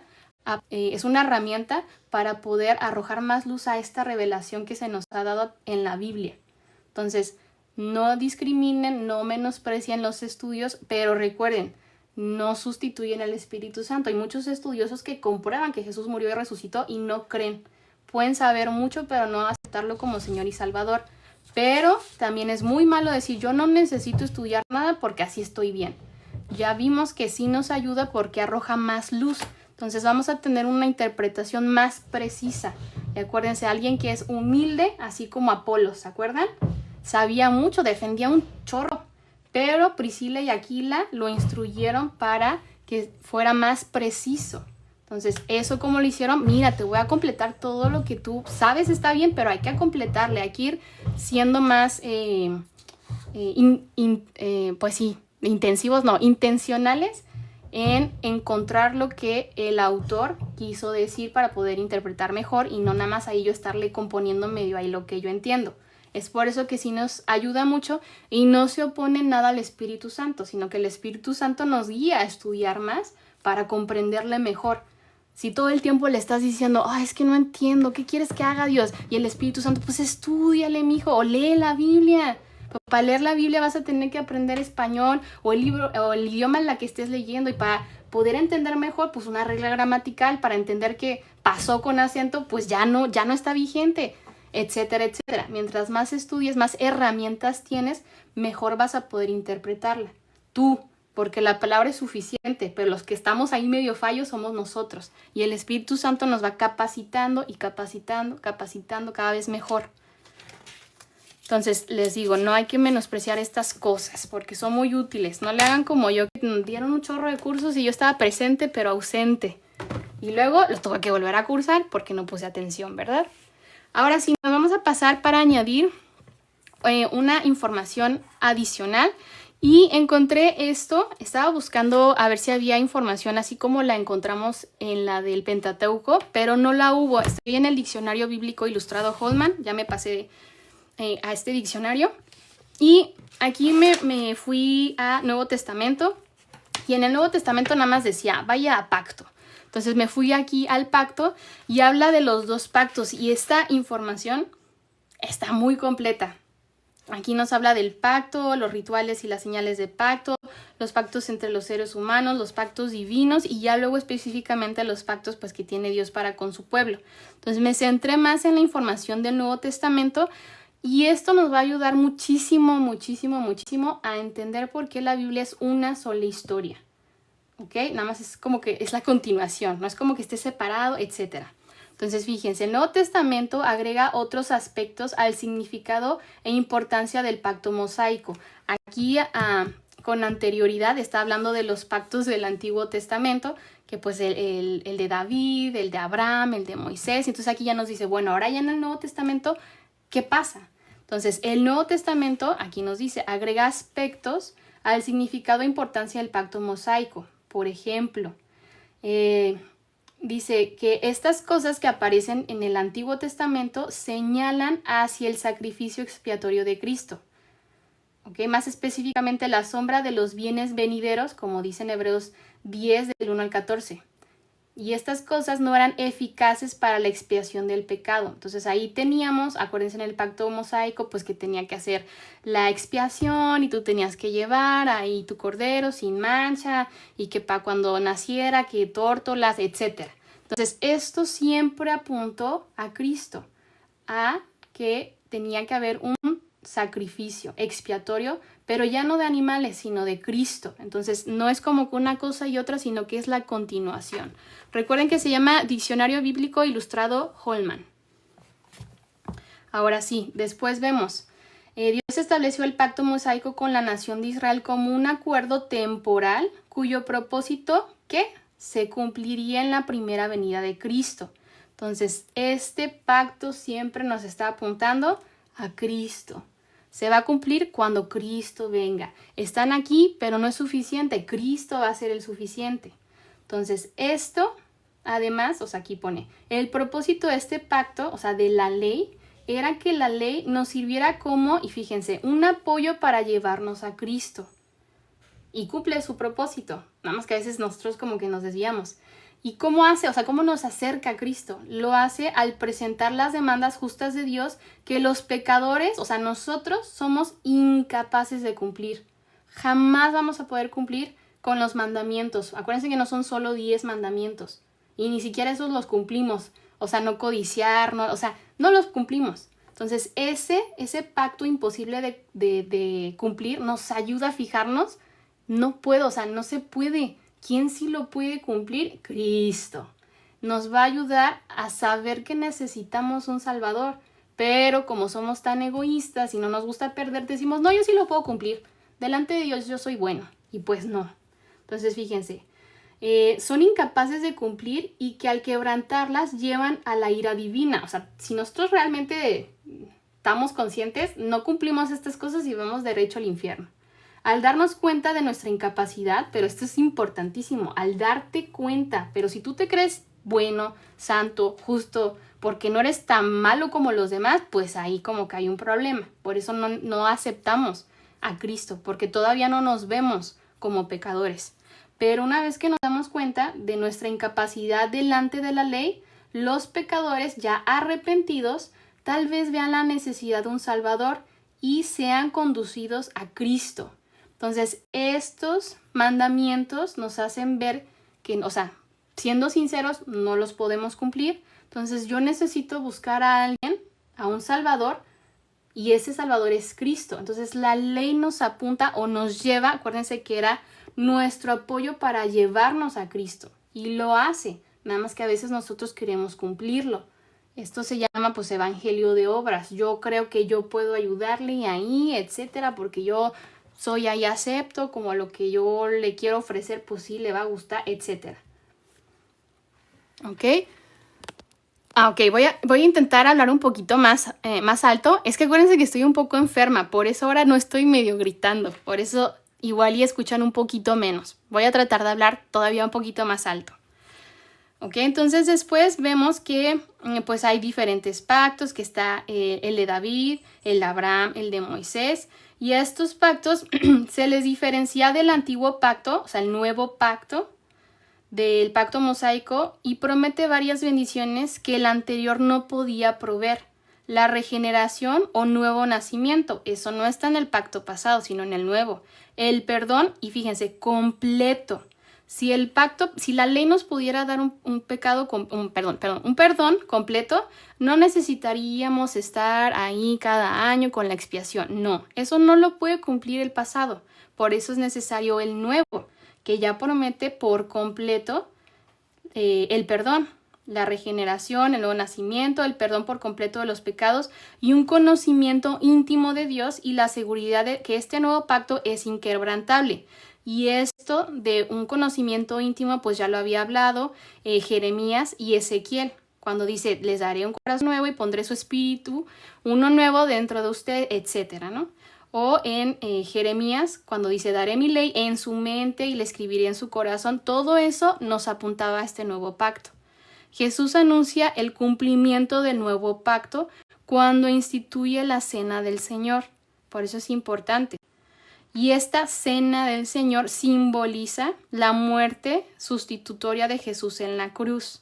es una herramienta para poder arrojar más luz a esta revelación que se nos ha dado en la Biblia. Entonces, no discriminen, no menosprecien los estudios, pero recuerden, no sustituyen al Espíritu Santo. Hay muchos estudiosos que comprueban que Jesús murió y resucitó y no creen. Pueden saber mucho, pero no aceptarlo como Señor y Salvador. Pero también es muy malo decir, yo no necesito estudiar nada porque así estoy bien. Ya vimos que sí nos ayuda porque arroja más luz. Entonces vamos a tener una interpretación más precisa. Y acuérdense, alguien que es humilde, así como Apolo, ¿se acuerdan? Sabía mucho, defendía un chorro, pero Priscila y Aquila lo instruyeron para que fuera más preciso. Entonces, ¿eso cómo lo hicieron? Mira, te voy a completar todo lo que tú sabes, está bien, pero hay que completarle, hay que ir siendo más, pues sí, intensivos, no, intencionales en encontrar lo que el autor quiso decir para poder interpretar mejor y no nada más ahí yo estarle componiendo medio ahí lo que yo entiendo. Es por eso que sí nos ayuda mucho y no se opone nada al Espíritu Santo, sino que el Espíritu Santo nos guía a estudiar más para comprenderle mejor. Si todo el tiempo le estás diciendo, es que no entiendo, ¿qué quieres que haga, Dios? Y el Espíritu Santo, pues estúdiale, mijo, o lee la Biblia. Para leer la Biblia vas a tener que aprender español o el libro o el idioma en la que estés leyendo, y para poder entender mejor, pues una regla gramatical para entender que pasó con acento, pues ya no está vigente, etcétera, etcétera. Mientras más estudies, más herramientas tienes, mejor vas a poder interpretarla. Tú, porque la palabra es suficiente, pero los que estamos ahí medio fallos somos nosotros. Y el Espíritu Santo nos va capacitando y capacitando cada vez mejor. Entonces, les digo, no hay que menospreciar estas cosas porque son muy útiles. No le hagan como yo, que nos dieron un chorro de cursos y yo estaba presente pero ausente. Y luego los tuve que volver a cursar porque no puse atención, ¿verdad? Ahora sí, nos vamos a pasar para añadir una información adicional. Y encontré esto, estaba buscando a ver si había información así como la encontramos en la del Pentateuco, pero no la hubo. Estoy en el Diccionario Bíblico Ilustrado Holman, ya me pasé a este diccionario. Y aquí me fui a Nuevo Testamento, y en el Nuevo Testamento nada más decía, vaya a pacto. Entonces me fui aquí al pacto y habla de los dos pactos, y esta información está muy completa. Aquí nos habla del pacto, los rituales y las señales de pacto, los pactos entre los seres humanos, los pactos divinos y ya luego específicamente los pactos pues que tiene Dios para con su pueblo. Entonces me centré más en la información del Nuevo Testamento y esto nos va a ayudar muchísimo, muchísimo, muchísimo a entender por qué la Biblia es una sola historia. ¿Ok? Nada más es como que es la continuación, no es como que esté separado, etcétera. Entonces, fíjense, el Nuevo Testamento agrega otros aspectos al significado e importancia del pacto mosaico. Aquí, con anterioridad, está hablando de los pactos del Antiguo Testamento, que pues el de David, el de Abraham, el de Moisés. Entonces, aquí ya nos dice, bueno, ahora ya en el Nuevo Testamento, ¿qué pasa? Entonces, el Nuevo Testamento, aquí nos dice, agrega aspectos al significado e importancia del pacto mosaico. Por ejemplo, dice que estas cosas que aparecen en el Antiguo Testamento señalan hacia el sacrificio expiatorio de Cristo. ¿Okay? Más específicamente la sombra de los bienes venideros, como dice en Hebreos 10 del 1 al 14. Y estas cosas no eran eficaces para la expiación del pecado. Entonces ahí teníamos, acuérdense en el pacto mosaico, pues que tenía que hacer la expiación y tú tenías que llevar ahí tu cordero sin mancha y que para cuando naciera, que tórtolas, etc. Entonces esto siempre apuntó a Cristo, a que tenía que haber un sacrificio expiatorio, pero ya no de animales, sino de Cristo. Entonces no es como que una cosa y otra, sino que es la continuación. Recuerden que se llama Diccionario Bíblico Ilustrado Holman. Ahora sí, después vemos, Dios estableció el pacto mosaico con la nación de Israel como un acuerdo temporal cuyo propósito, ¿qué? Se cumpliría en la primera venida de Cristo. Entonces, este pacto siempre nos está apuntando a Cristo. Se va a cumplir cuando Cristo venga. Están aquí, pero no es suficiente. Cristo va a ser el suficiente. Entonces, esto, además, o sea, aquí pone, el propósito de este pacto, o sea, de la ley, era que la ley nos sirviera como, y fíjense, un apoyo para llevarnos a Cristo. Y cumple su propósito. Nada más que a veces nosotros como que nos desviamos. ¿Y cómo hace? O sea, ¿cómo nos acerca a Cristo? Lo hace al presentar las demandas justas de Dios que los pecadores, o sea, nosotros somos incapaces de cumplir. Jamás vamos a poder cumplir con los mandamientos. Acuérdense que no son solo 10 mandamientos. Y ni siquiera esos los cumplimos. O sea, no codiciar, no, o sea, no los cumplimos. Entonces, ese pacto imposible de cumplir nos ayuda a fijarnos. No puedo, o sea, no se puede. ¿Quién sí lo puede cumplir? Cristo. Nos va a ayudar a saber que necesitamos un Salvador. Pero como somos tan egoístas y no nos gusta perder, decimos, no, yo sí lo puedo cumplir. Delante de Dios yo soy bueno. Y pues no. Entonces, fíjense. Son incapaces de cumplir y que al quebrantarlas llevan a la ira divina. O sea, si nosotros realmente estamos conscientes, no cumplimos estas cosas y vamos derecho al infierno. Al darnos cuenta de nuestra incapacidad, pero esto es importantísimo, al darte cuenta, pero si tú te crees bueno, santo, justo, porque no eres tan malo como los demás, pues ahí como que hay un problema. Por eso no aceptamos a Cristo, porque todavía no nos vemos como pecadores. Pero una vez que nos damos cuenta de nuestra incapacidad delante de la ley, los pecadores ya arrepentidos tal vez vean la necesidad de un Salvador y sean conducidos a Cristo. Entonces, estos mandamientos nos hacen ver que, o sea, siendo sinceros, no los podemos cumplir. Entonces, yo necesito buscar a alguien, a un Salvador, y ese Salvador es Cristo. Entonces, la ley nos apunta o nos lleva, acuérdense que era nuestro apoyo para llevarnos a Cristo. Y lo hace, nada más que a veces nosotros queremos cumplirlo. Esto se llama pues evangelio de obras. Yo creo que yo puedo ayudarle ahí, etcétera, porque yo soy ahí acepto, como lo que yo le quiero ofrecer, pues sí le va a gustar, etcétera. ¿Ok? Ok, voy a intentar hablar un poquito más alto. Es que acuérdense que estoy un poco enferma, por eso ahora no estoy medio gritando. Por eso igual y escuchan un poquito menos. Voy a tratar de hablar todavía un poquito más alto. Ok, entonces después vemos que pues hay diferentes pactos, que está el de David, el de Abraham, el de Moisés. Y a estos pactos se les diferencia del antiguo pacto, o sea, el nuevo pacto, del pacto mosaico, y promete varias bendiciones que el anterior no podía proveer. La regeneración o nuevo nacimiento, eso no está en el pacto pasado, sino en el nuevo. El perdón, y fíjense, completo. Si la ley nos pudiera dar un perdón completo, no necesitaríamos estar ahí cada año con la expiación. No, eso no lo puede cumplir el pasado. Por eso es necesario el nuevo, que ya promete por completo el perdón, la regeneración, el nuevo nacimiento, el perdón por completo de los pecados y un conocimiento íntimo de Dios y la seguridad de que este nuevo pacto es inquebrantable. Y esto de un conocimiento íntimo, pues ya lo había hablado Jeremías y Ezequiel, cuando dice, les daré un corazón nuevo y pondré su espíritu, uno nuevo dentro de usted, etcétera, ¿no? O en Jeremías, cuando dice, daré mi ley en su mente y le escribiré en su corazón. Todo eso nos apuntaba a este nuevo pacto. Jesús anuncia el cumplimiento del nuevo pacto cuando instituye la cena del Señor. Por eso es importante. Y esta cena del Señor simboliza la muerte sustitutoria de Jesús en la cruz.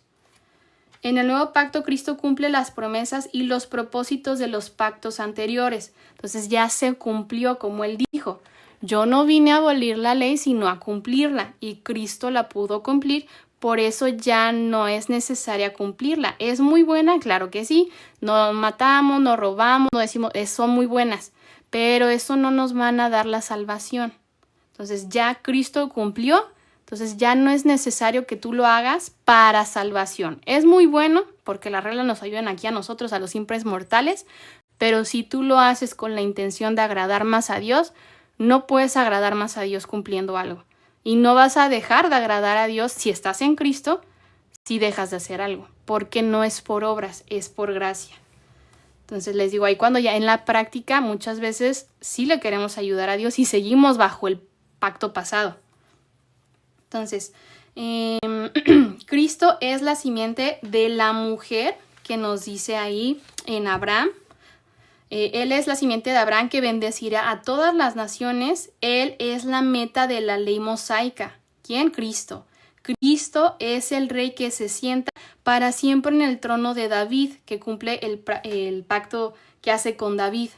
En el nuevo pacto, Cristo cumple las promesas y los propósitos de los pactos anteriores. Entonces ya se cumplió, como él dijo. Yo no vine a abolir la ley, sino a cumplirla. Y Cristo la pudo cumplir, por eso ya no es necesaria cumplirla. ¿Es muy buena? Claro que sí. No matamos, no robamos, no decimos, son muy buenas. Pero eso no nos van a dar la salvación. Entonces ya Cristo cumplió. Entonces ya no es necesario que tú lo hagas para salvación. Es muy bueno porque las reglas nos ayudan aquí a nosotros, a los simples mortales, pero si tú lo haces con la intención de agradar más a Dios, no puedes agradar más a Dios cumpliendo algo. Y no vas a dejar de agradar a Dios si estás en Cristo, si dejas de hacer algo, porque no es por obras, es por gracia. Entonces les digo, ahí cuando ya en la práctica muchas veces sí le queremos ayudar a Dios y seguimos bajo el pacto pasado. Entonces, Cristo es la simiente de la mujer que nos dice ahí en Abraham. Él es la simiente de Abraham que bendecirá a todas las naciones. Él es la meta de la ley mosaica. ¿Quién? Cristo. Cristo es el rey que se sienta para siempre en el trono de David, que cumple el pacto que hace con David.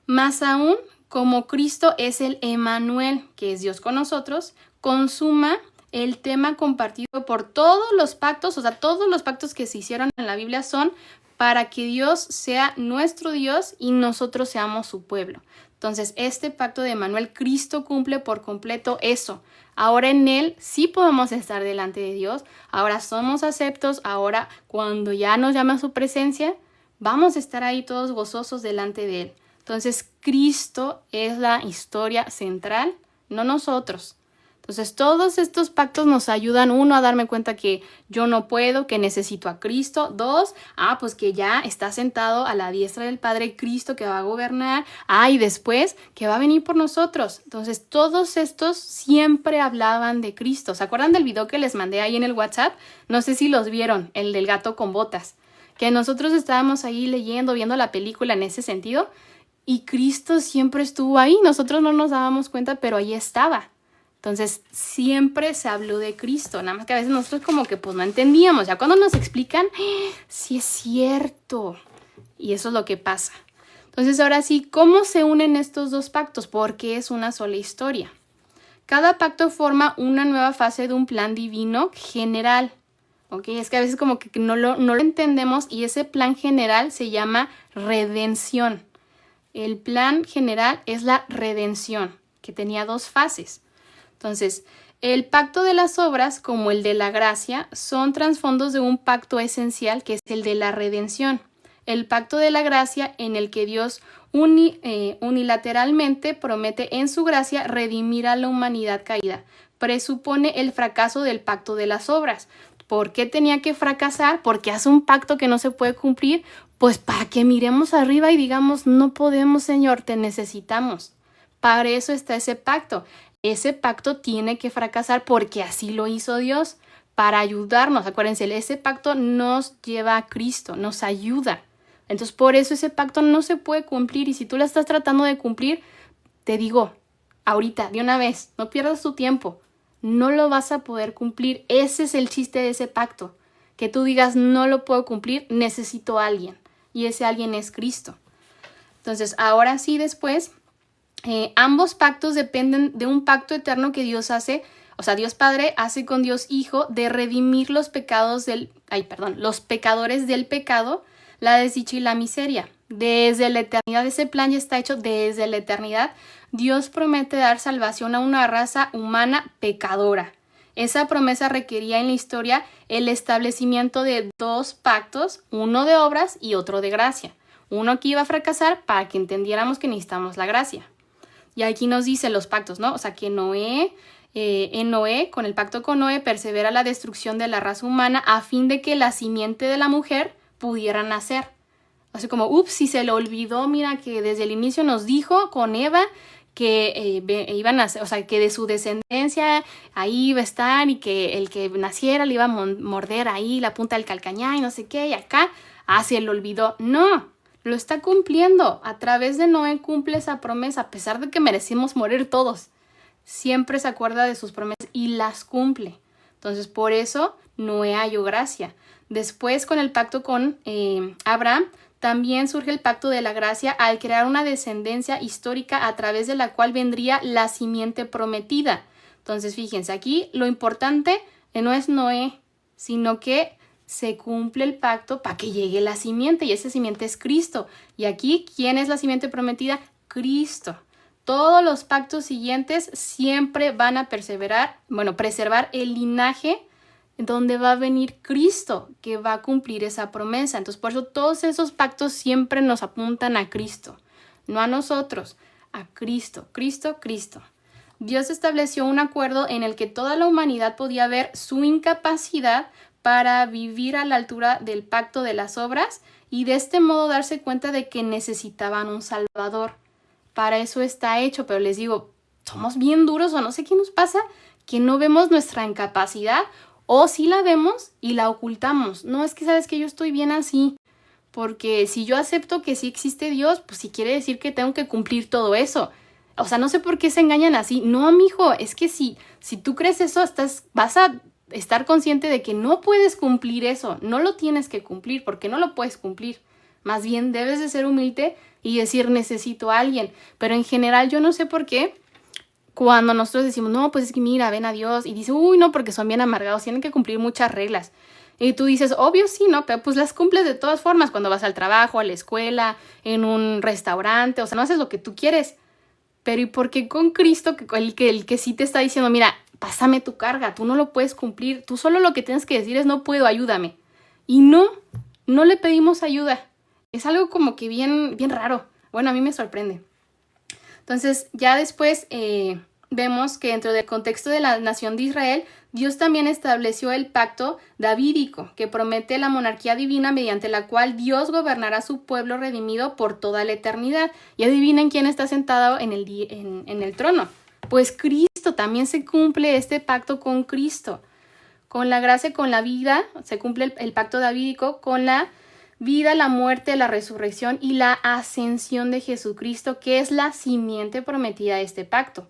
Más aún, como Cristo es el Emmanuel, que es Dios con nosotros, consuma el tema compartido por todos los pactos, o sea, todos los pactos que se hicieron en la Biblia son para que Dios sea nuestro Dios y nosotros seamos su pueblo. Entonces, este pacto de Emmanuel, Cristo cumple por completo eso. Ahora en Él sí podemos estar delante de Dios, ahora somos aceptos, ahora cuando ya nos llama a su presencia, vamos a estar ahí todos gozosos delante de Él. Entonces, Cristo es la historia central, no nosotros. Entonces, todos estos pactos nos ayudan, uno, a darme cuenta que yo no puedo, que necesito a Cristo. Dos, pues que ya está sentado a la diestra del Padre Cristo que va a gobernar. Y después que va a venir por nosotros. Entonces, todos estos siempre hablaban de Cristo. ¿Se acuerdan del video que les mandé ahí en el WhatsApp? No sé si los vieron, el del gato con botas. Que nosotros estábamos ahí leyendo, viendo la película en ese sentido. Y Cristo siempre estuvo ahí. Nosotros no nos dábamos cuenta, pero ahí estaba. Entonces, siempre se habló de Cristo, nada más que a veces nosotros como que pues no entendíamos. Ya cuando nos explican, sí es cierto. Y eso es lo que pasa. Entonces, ahora sí, ¿cómo se unen estos dos pactos? Porque es una sola historia. Cada pacto forma una nueva fase de un plan divino general. ¿Ok? Es que a veces como que no lo entendemos y ese plan general se llama redención. El plan general es la redención, que tenía dos fases. Entonces, el pacto de las obras, como el de la gracia, son trasfondos de un pacto esencial que es el de la redención. El pacto de la gracia, en el que Dios unilateralmente promete en su gracia redimir a la humanidad caída, presupone el fracaso del pacto de las obras. ¿Por qué tenía que fracasar? Porque hace un pacto que no se puede cumplir. Pues para que miremos arriba y digamos, no podemos, Señor, te necesitamos. Para eso está ese pacto. Ese pacto tiene que fracasar porque así lo hizo Dios, para ayudarnos. Acuérdense, ese pacto nos lleva a Cristo, nos ayuda. Entonces, por eso ese pacto no se puede cumplir. Y si tú la estás tratando de cumplir, te digo, ahorita, de una vez, no pierdas tu tiempo. No lo vas a poder cumplir. Ese es el chiste de ese pacto. Que tú digas, no lo puedo cumplir, necesito a alguien. Y ese alguien es Cristo. Entonces, ahora sí, después... ambos pactos dependen de un pacto eterno que Dios hace, o sea, Dios Padre hace con Dios Hijo de redimir los pecadores del pecado, la desdicha y la miseria. Desde la eternidad, ese plan ya está hecho desde la eternidad. Dios promete dar salvación a una raza humana pecadora. Esa promesa requería en la historia el establecimiento de dos pactos, uno de obras y otro de gracia. Uno que iba a fracasar para que entendiéramos que necesitamos la gracia. Y aquí nos dicen los pactos, ¿no? O sea, que en Noé, con el pacto con Noé, persevera la destrucción de la raza humana a fin de que la simiente de la mujer pudiera nacer. O sea, como, si se le olvidó, mira, que desde el inicio nos dijo con Eva que iban a, o sea, que de su descendencia ahí iba a estar y que el que naciera le iba a morder ahí la punta del calcañá y no sé qué, y acá, se le olvidó. No. Lo está cumpliendo. A través de Noé cumple esa promesa, a pesar de que merecimos morir todos. Siempre se acuerda de sus promesas y las cumple. Entonces, por eso Noé halló gracia. Después, con el pacto con Abraham, también surge el pacto de la gracia al crear una descendencia histórica a través de la cual vendría la simiente prometida. Entonces, fíjense, aquí lo importante no es Noé, sino que se cumple el pacto para que llegue la simiente, y esa simiente es Cristo. Y aquí, ¿quién es la simiente prometida? Cristo. Todos los pactos siguientes siempre van a preservar el linaje donde va a venir Cristo, que va a cumplir esa promesa. Entonces, por eso todos esos pactos siempre nos apuntan a Cristo, no a nosotros, a Cristo, Cristo, Cristo. Dios estableció un acuerdo en el que toda la humanidad podía ver su incapacidad para vivir a la altura del pacto de las obras y de este modo darse cuenta de que necesitaban un Salvador. Para eso está hecho, pero les digo, somos bien duros o no sé qué nos pasa, que no vemos nuestra incapacidad o sí la vemos y la ocultamos. No, es que sabes que yo estoy bien así, porque si yo acepto que sí existe Dios, pues sí quiere decir que tengo que cumplir todo eso. O sea, no sé por qué se engañan así. No, mijo, es que si tú crees eso, vas a estar consciente de que no puedes cumplir eso, no lo tienes que cumplir porque no lo puedes cumplir. Más bien debes de ser humilde y decir necesito a alguien. Pero en general yo no sé por qué cuando nosotros decimos no, pues es que mira, ven a Dios y dice no, porque son bien amargados, tienen que cumplir muchas reglas. Y tú dices, obvio sí, ¿no? Pero pues las cumples de todas formas cuando vas al trabajo, a la escuela, en un restaurante, o sea, no haces lo que tú quieres. Pero ¿y por qué con Cristo, el que sí te está diciendo, mira, pásame tu carga, tú no lo puedes cumplir, tú solo lo que tienes que decir es no puedo, ayúdame? Y no le pedimos ayuda. Es algo como que bien raro. Bueno, a mí me sorprende. Entonces, ya después de vemos que dentro del contexto de la nación de Israel, Dios también estableció el pacto davídico, que promete la monarquía divina mediante la cual Dios gobernará a su pueblo redimido por toda la eternidad. Y adivinen quién está sentado en el trono. Pues Cristo, también se cumple este pacto con Cristo. Con la gracia, con la vida, se cumple el pacto davídico con la vida, la muerte, la resurrección y la ascensión de Jesucristo, que es la simiente prometida de este pacto.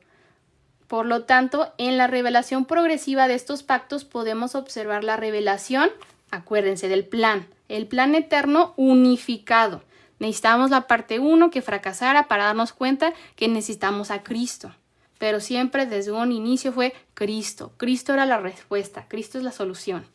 Por lo tanto, en la revelación progresiva de estos pactos podemos observar la revelación, acuérdense, del plan, el plan eterno unificado. Necesitamos la parte 1 que fracasara para darnos cuenta que necesitamos a Cristo. Pero siempre desde un inicio fue Cristo. Cristo era la respuesta, Cristo es la solución.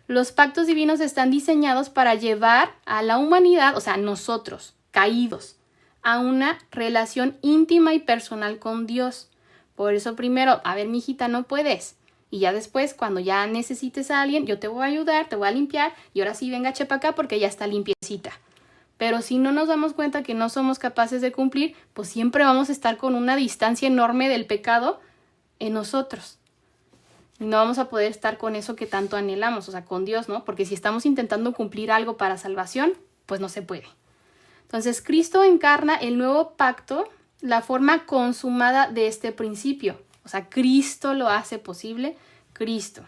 Los pactos divinos están diseñados para llevar a la humanidad, o sea, nosotros, caídos, a una relación íntima y personal con Dios. Por eso primero, a ver, mijita, no puedes. Y ya después, cuando ya necesites a alguien, yo te voy a ayudar, te voy a limpiar y ahora sí, venga, chepa acá porque ya está limpiecita. Pero si no nos damos cuenta que no somos capaces de cumplir, pues siempre vamos a estar con una distancia enorme del pecado en nosotros. Y no vamos a poder estar con eso que tanto anhelamos, o sea, con Dios, ¿no? Porque si estamos intentando cumplir algo para salvación, pues no se puede. Entonces, Cristo encarna el nuevo pacto, la forma consumada de este principio. O sea, Cristo lo hace posible, Cristo.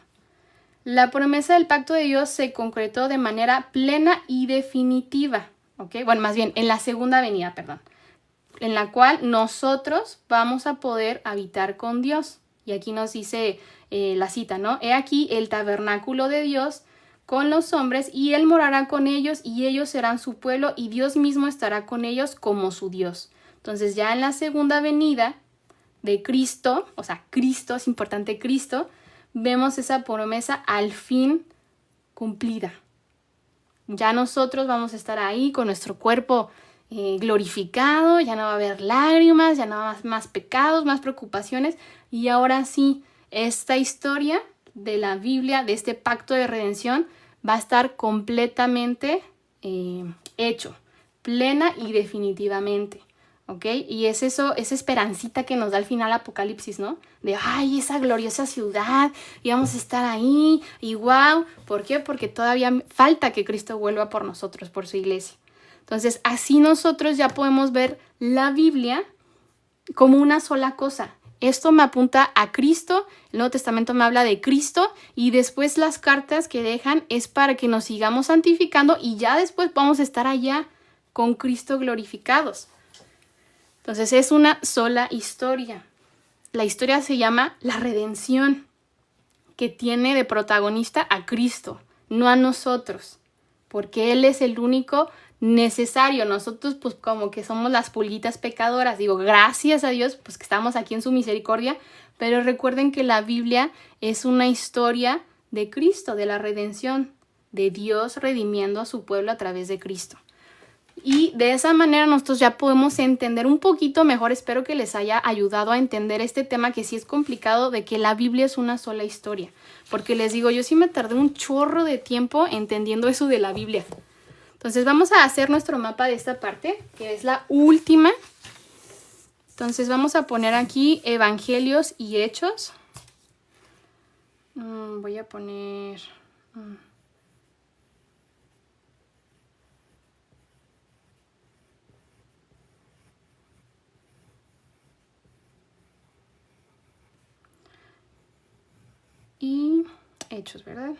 La promesa del pacto de Dios se concretó de manera plena y definitiva, ¿ok? Bueno, más bien, en la segunda venida, perdón, en la cual nosotros vamos a poder habitar con Dios. Y aquí nos dice la cita, ¿no? He aquí el tabernáculo de Dios con los hombres, y Él morará con ellos, y ellos serán su pueblo, y Dios mismo estará con ellos como su Dios. Entonces ya en la segunda venida de Cristo, o sea, Cristo, es importante Cristo, vemos esa promesa al fin cumplida. Ya nosotros vamos a estar ahí con nuestro cuerpo glorificado, ya no va a haber lágrimas, ya no va a haber más pecados, más preocupaciones, y ahora sí, esta historia de la Biblia, de este pacto de redención, va a estar completamente hecho, plena y definitivamente. ¿Ok? Y es eso, esa esperancita que nos da al final Apocalipsis, ¿no? De, ay, esa gloriosa ciudad, y vamos a estar ahí, y wow. ¿Por qué? Porque todavía falta que Cristo vuelva por nosotros, por su iglesia. Entonces, así nosotros ya podemos ver la Biblia como una sola cosa. Esto me apunta a Cristo, el Nuevo Testamento me habla de Cristo, y después las cartas que dejan es para que nos sigamos santificando, y ya después vamos a estar allá con Cristo glorificados. Entonces es una sola historia. La historia se llama la redención, que tiene de protagonista a Cristo, no a nosotros, porque Él es el único necesario. Nosotros pues como que somos las pulguitas pecadoras. Digo, gracias a Dios pues que estamos aquí en su misericordia, pero recuerden que la Biblia es una historia de Cristo, de la redención, de Dios redimiendo a su pueblo a través de Cristo. Y de esa manera nosotros ya podemos entender un poquito mejor, espero que les haya ayudado a entender este tema que sí es complicado, de que la Biblia es una sola historia. Porque les digo, yo sí me tardé un chorro de tiempo entendiendo eso de la Biblia. Entonces vamos a hacer nuestro mapa de esta parte, que es la última. Entonces vamos a poner aquí Evangelios y Hechos. Voy a poner... y Hechos, ¿verdad?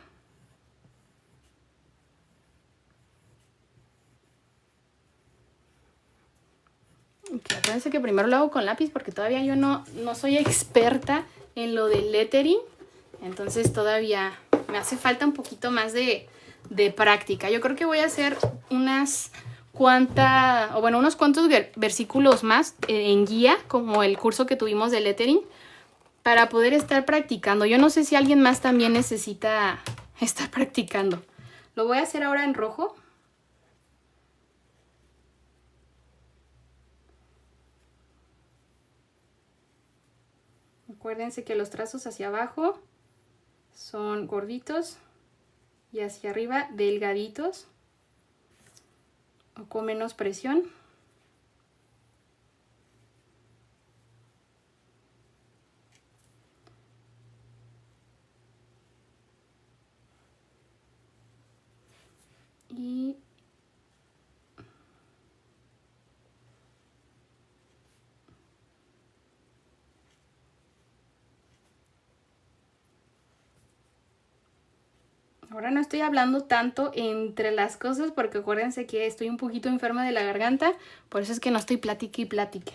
Okay, acuérdense que primero lo hago con lápiz porque todavía yo no soy experta en lo del lettering. Entonces todavía me hace falta un poquito más de práctica. Yo creo que voy a hacer unos cuantos versículos más en guía, como el curso que tuvimos de lettering, para poder estar practicando. Yo no sé si alguien más también necesita estar practicando. Lo voy a hacer ahora en rojo. Acuérdense que los trazos hacia abajo son gorditos y hacia arriba delgaditos o con menos presión. Y ahora no estoy hablando tanto entre las cosas porque acuérdense que estoy un poquito enferma de la garganta, por eso es que no estoy platique y platique.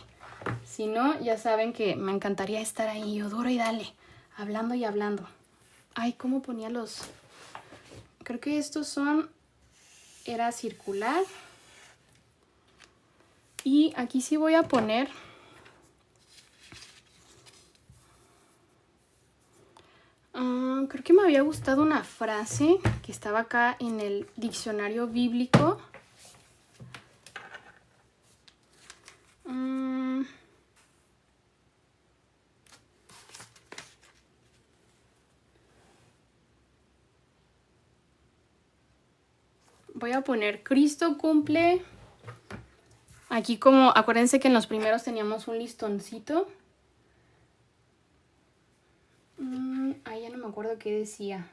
Si no, ya saben que me encantaría estar ahí, yo duro y dale, hablando y hablando. Ay, ¿cómo ponía los...? Creo que estos son... Era circular. Y aquí sí voy a poner... creo que me había gustado una frase que estaba acá en el diccionario bíblico. Voy a poner Cristo cumple. Aquí como, acuérdense que en los primeros teníamos un listoncito. Ay, ya no me acuerdo qué decía.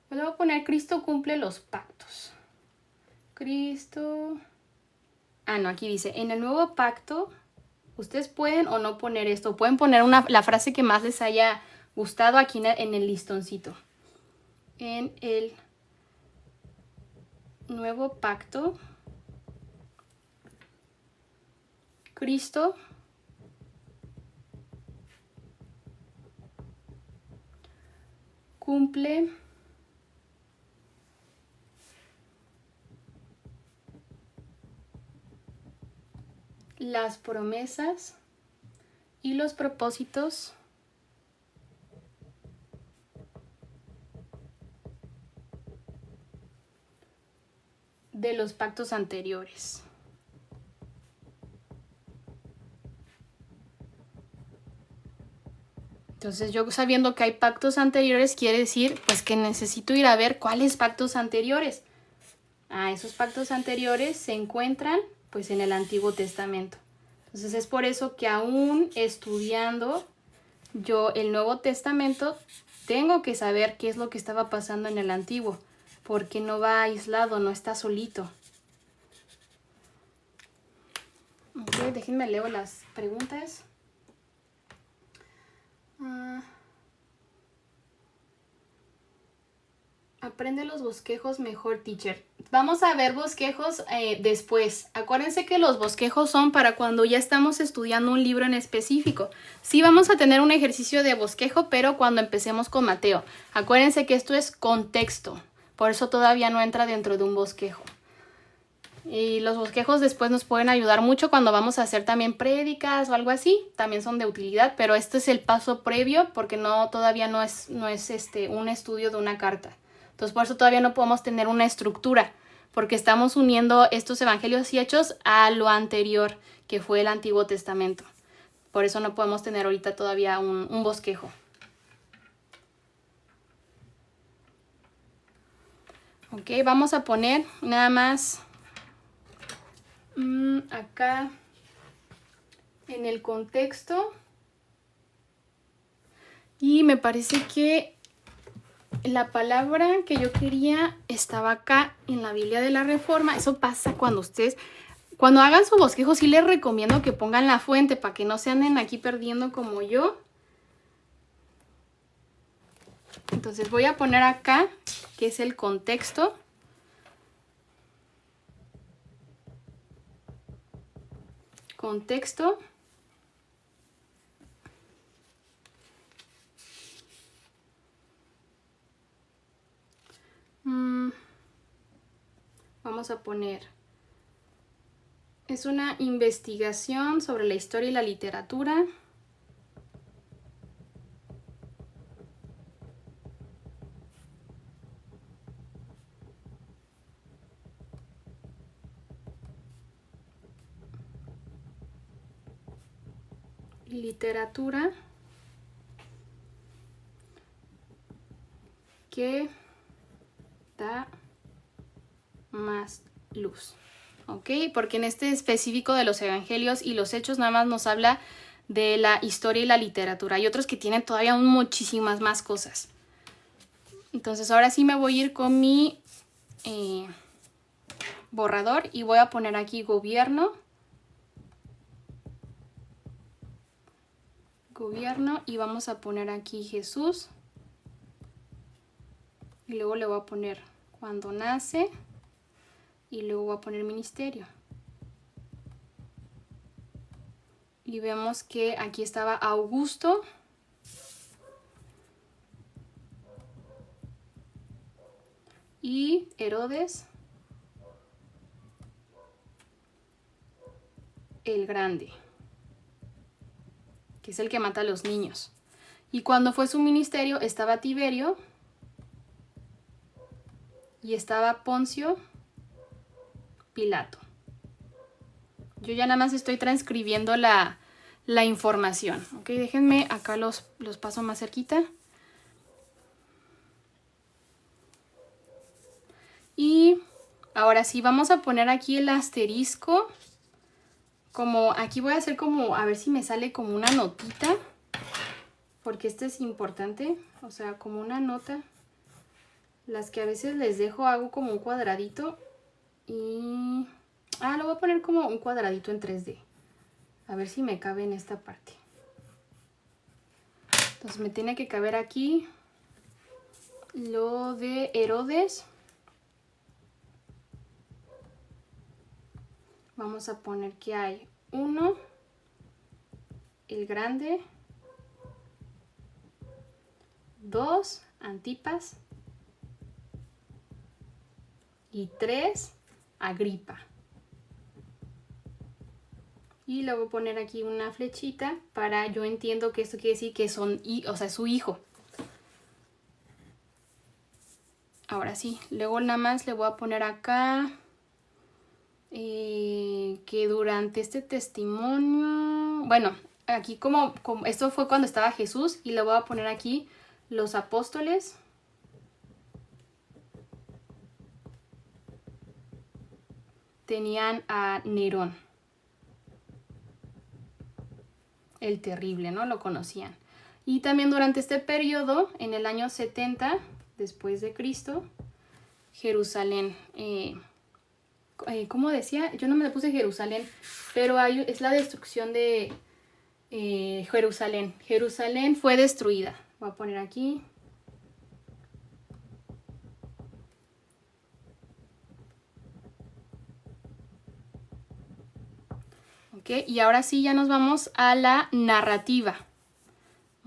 Pues voy a poner Cristo cumple los pactos. Cristo... Ah, no, aquí dice, en el nuevo pacto, ustedes pueden o no poner esto. Pueden poner la frase que más les haya gustado aquí en el listoncito. En el nuevo pacto, Cristo cumple las promesas y los propósitos de los pactos anteriores. Entonces yo sabiendo que hay pactos anteriores quiere decir pues que necesito ir a ver cuáles pactos anteriores. Esos pactos anteriores se encuentran pues en el Antiguo Testamento. Entonces es por eso que aún estudiando yo el Nuevo Testamento tengo que saber qué es lo que estaba pasando en el Antiguo, porque no va aislado, no está solito. Ok, déjenme leo las preguntas. Aprende los bosquejos mejor, teacher. Vamos a ver bosquejos después. Acuérdense que los bosquejos son para cuando ya estamos estudiando un libro en específico. Sí vamos a tener un ejercicio de bosquejo, pero cuando empecemos con Mateo. Acuérdense que esto es contexto. Por eso todavía no entra dentro de un bosquejo. Y los bosquejos después nos pueden ayudar mucho cuando vamos a hacer también prédicas o algo así. También son de utilidad, pero este es el paso previo porque todavía no es un estudio de una carta. Entonces por eso todavía no podemos tener una estructura, porque estamos uniendo estos evangelios y hechos a lo anterior, que fue el Antiguo Testamento. Por eso no podemos tener ahorita todavía un bosquejo. Ok, vamos a poner nada más acá en el contexto. Y me parece que la palabra que yo quería estaba acá en la Biblia de la Reforma. Eso pasa cuando hagan su bosquejo, sí les recomiendo que pongan la fuente para que no se anden aquí perdiendo como yo. Entonces voy a poner acá, que es el contexto. Contexto. Vamos a poner, es una investigación sobre la historia y la literatura. Literatura que da más luz, ¿ok? Porque en este específico de los evangelios y los hechos nada más nos habla de la historia y la literatura. Hay otros que tienen todavía muchísimas más cosas. Entonces ahora sí me voy a ir con mi borrador y voy a poner aquí gobierno. Y vamos a poner aquí Jesús. Y luego le voy a poner cuando nace. Y luego voy a poner ministerio. Y vemos que aquí estaba Augusto. Y Herodes el Grande, que es el que mata a los niños. Y cuando fue su ministerio estaba Tiberio y estaba Poncio Pilato. Yo ya nada más estoy transcribiendo la información. Ok, déjenme acá los paso más cerquita. Y ahora sí, vamos a poner aquí el asterisco. Como aquí voy a hacer como, a ver si me sale como una notita. Porque este es importante, o sea, como una nota. Las que a veces les dejo hago como un cuadradito. Y... lo voy a poner como un cuadradito en 3D. A ver si me cabe en esta parte. Entonces me tiene que caber aquí lo de Herodes. Vamos a poner que hay 1, el Grande, 2, Antipas y 3, Agripa. Y le voy a poner aquí una flechita para, yo entiendo que esto quiere decir que son, o sea, su hijo. Ahora sí, luego nada más le voy a poner acá que durante este testimonio, bueno, aquí como esto fue cuando estaba Jesús, y le voy a poner aquí los apóstoles. Tenían a Nerón, el terrible, ¿no? Lo conocían. Y también durante este periodo, en el año 70 después de Cristo, Jerusalén, ¿cómo decía? Yo no me le puse Jerusalén, pero es la destrucción de Jerusalén. Jerusalén fue destruida. Voy a poner aquí. Ok, y ahora sí ya nos vamos a la narrativa.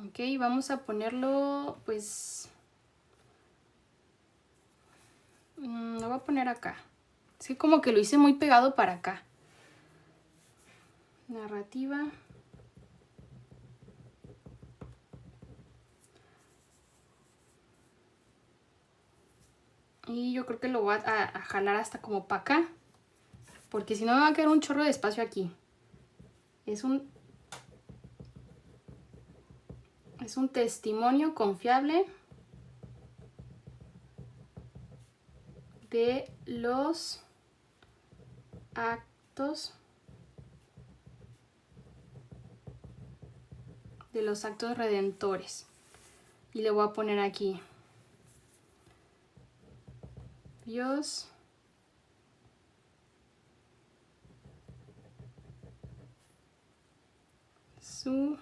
Ok, vamos a ponerlo, pues... lo voy a poner acá. Es que como que lo hice muy pegado para acá. Narrativa. Y yo creo que lo voy a jalar hasta como para acá. Porque si no me va a quedar un chorro de espacio aquí. Es un testimonio confiable de los actos redentores. Y le voy a poner aquí Dios su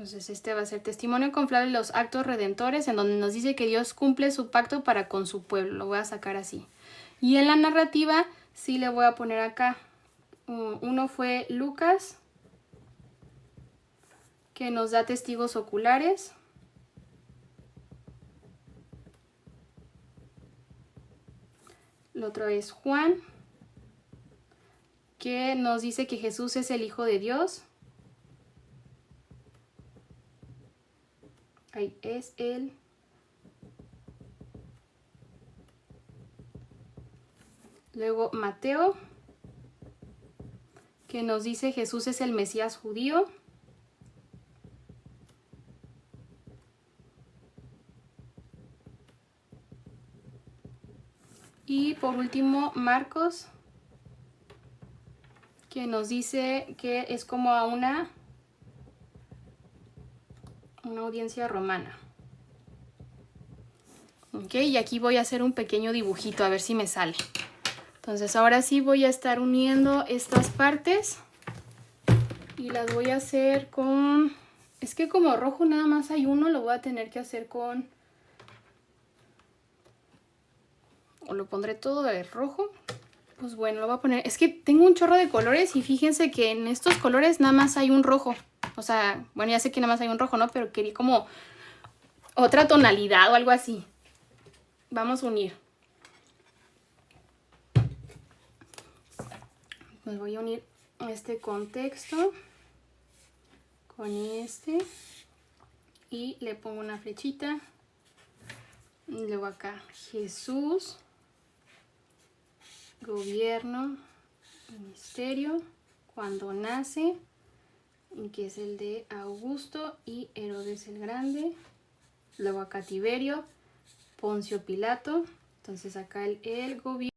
Entonces este va a ser testimonio confiable de los actos redentores, en donde nos dice que Dios cumple su pacto para con su pueblo. Lo voy a sacar así. Y en la narrativa sí le voy a poner acá. Uno fue Lucas, que nos da testigos oculares. El otro es Juan, que nos dice que Jesús es el Hijo de Dios. Ahí es él. Luego Mateo, que nos dice Jesús es el Mesías judío. Y por último Marcos, que nos dice que es como a una audiencia romana. Ok, y aquí voy a hacer un pequeño dibujito a ver si me sale. Entonces ahora sí voy a estar uniendo estas partes y las voy a hacer con... Es que como rojo nada más hay uno, lo voy a tener que hacer con... O lo pondré todo de rojo. Pues bueno, lo voy a poner... Es que tengo un chorro de colores y fíjense que en estos colores nada más hay un rojo. O sea, bueno, ya sé que nada más hay un rojo, ¿no? Pero quería como otra tonalidad o algo así. Vamos a unir. Pues voy a unir este contexto con este. Y le pongo una flechita. Y luego acá, Jesús, gobierno, ministerio, cuando nace, que es el de Augusto y Herodes el Grande. Luego acá Tiberio, Poncio Pilato. Entonces acá el gobierno.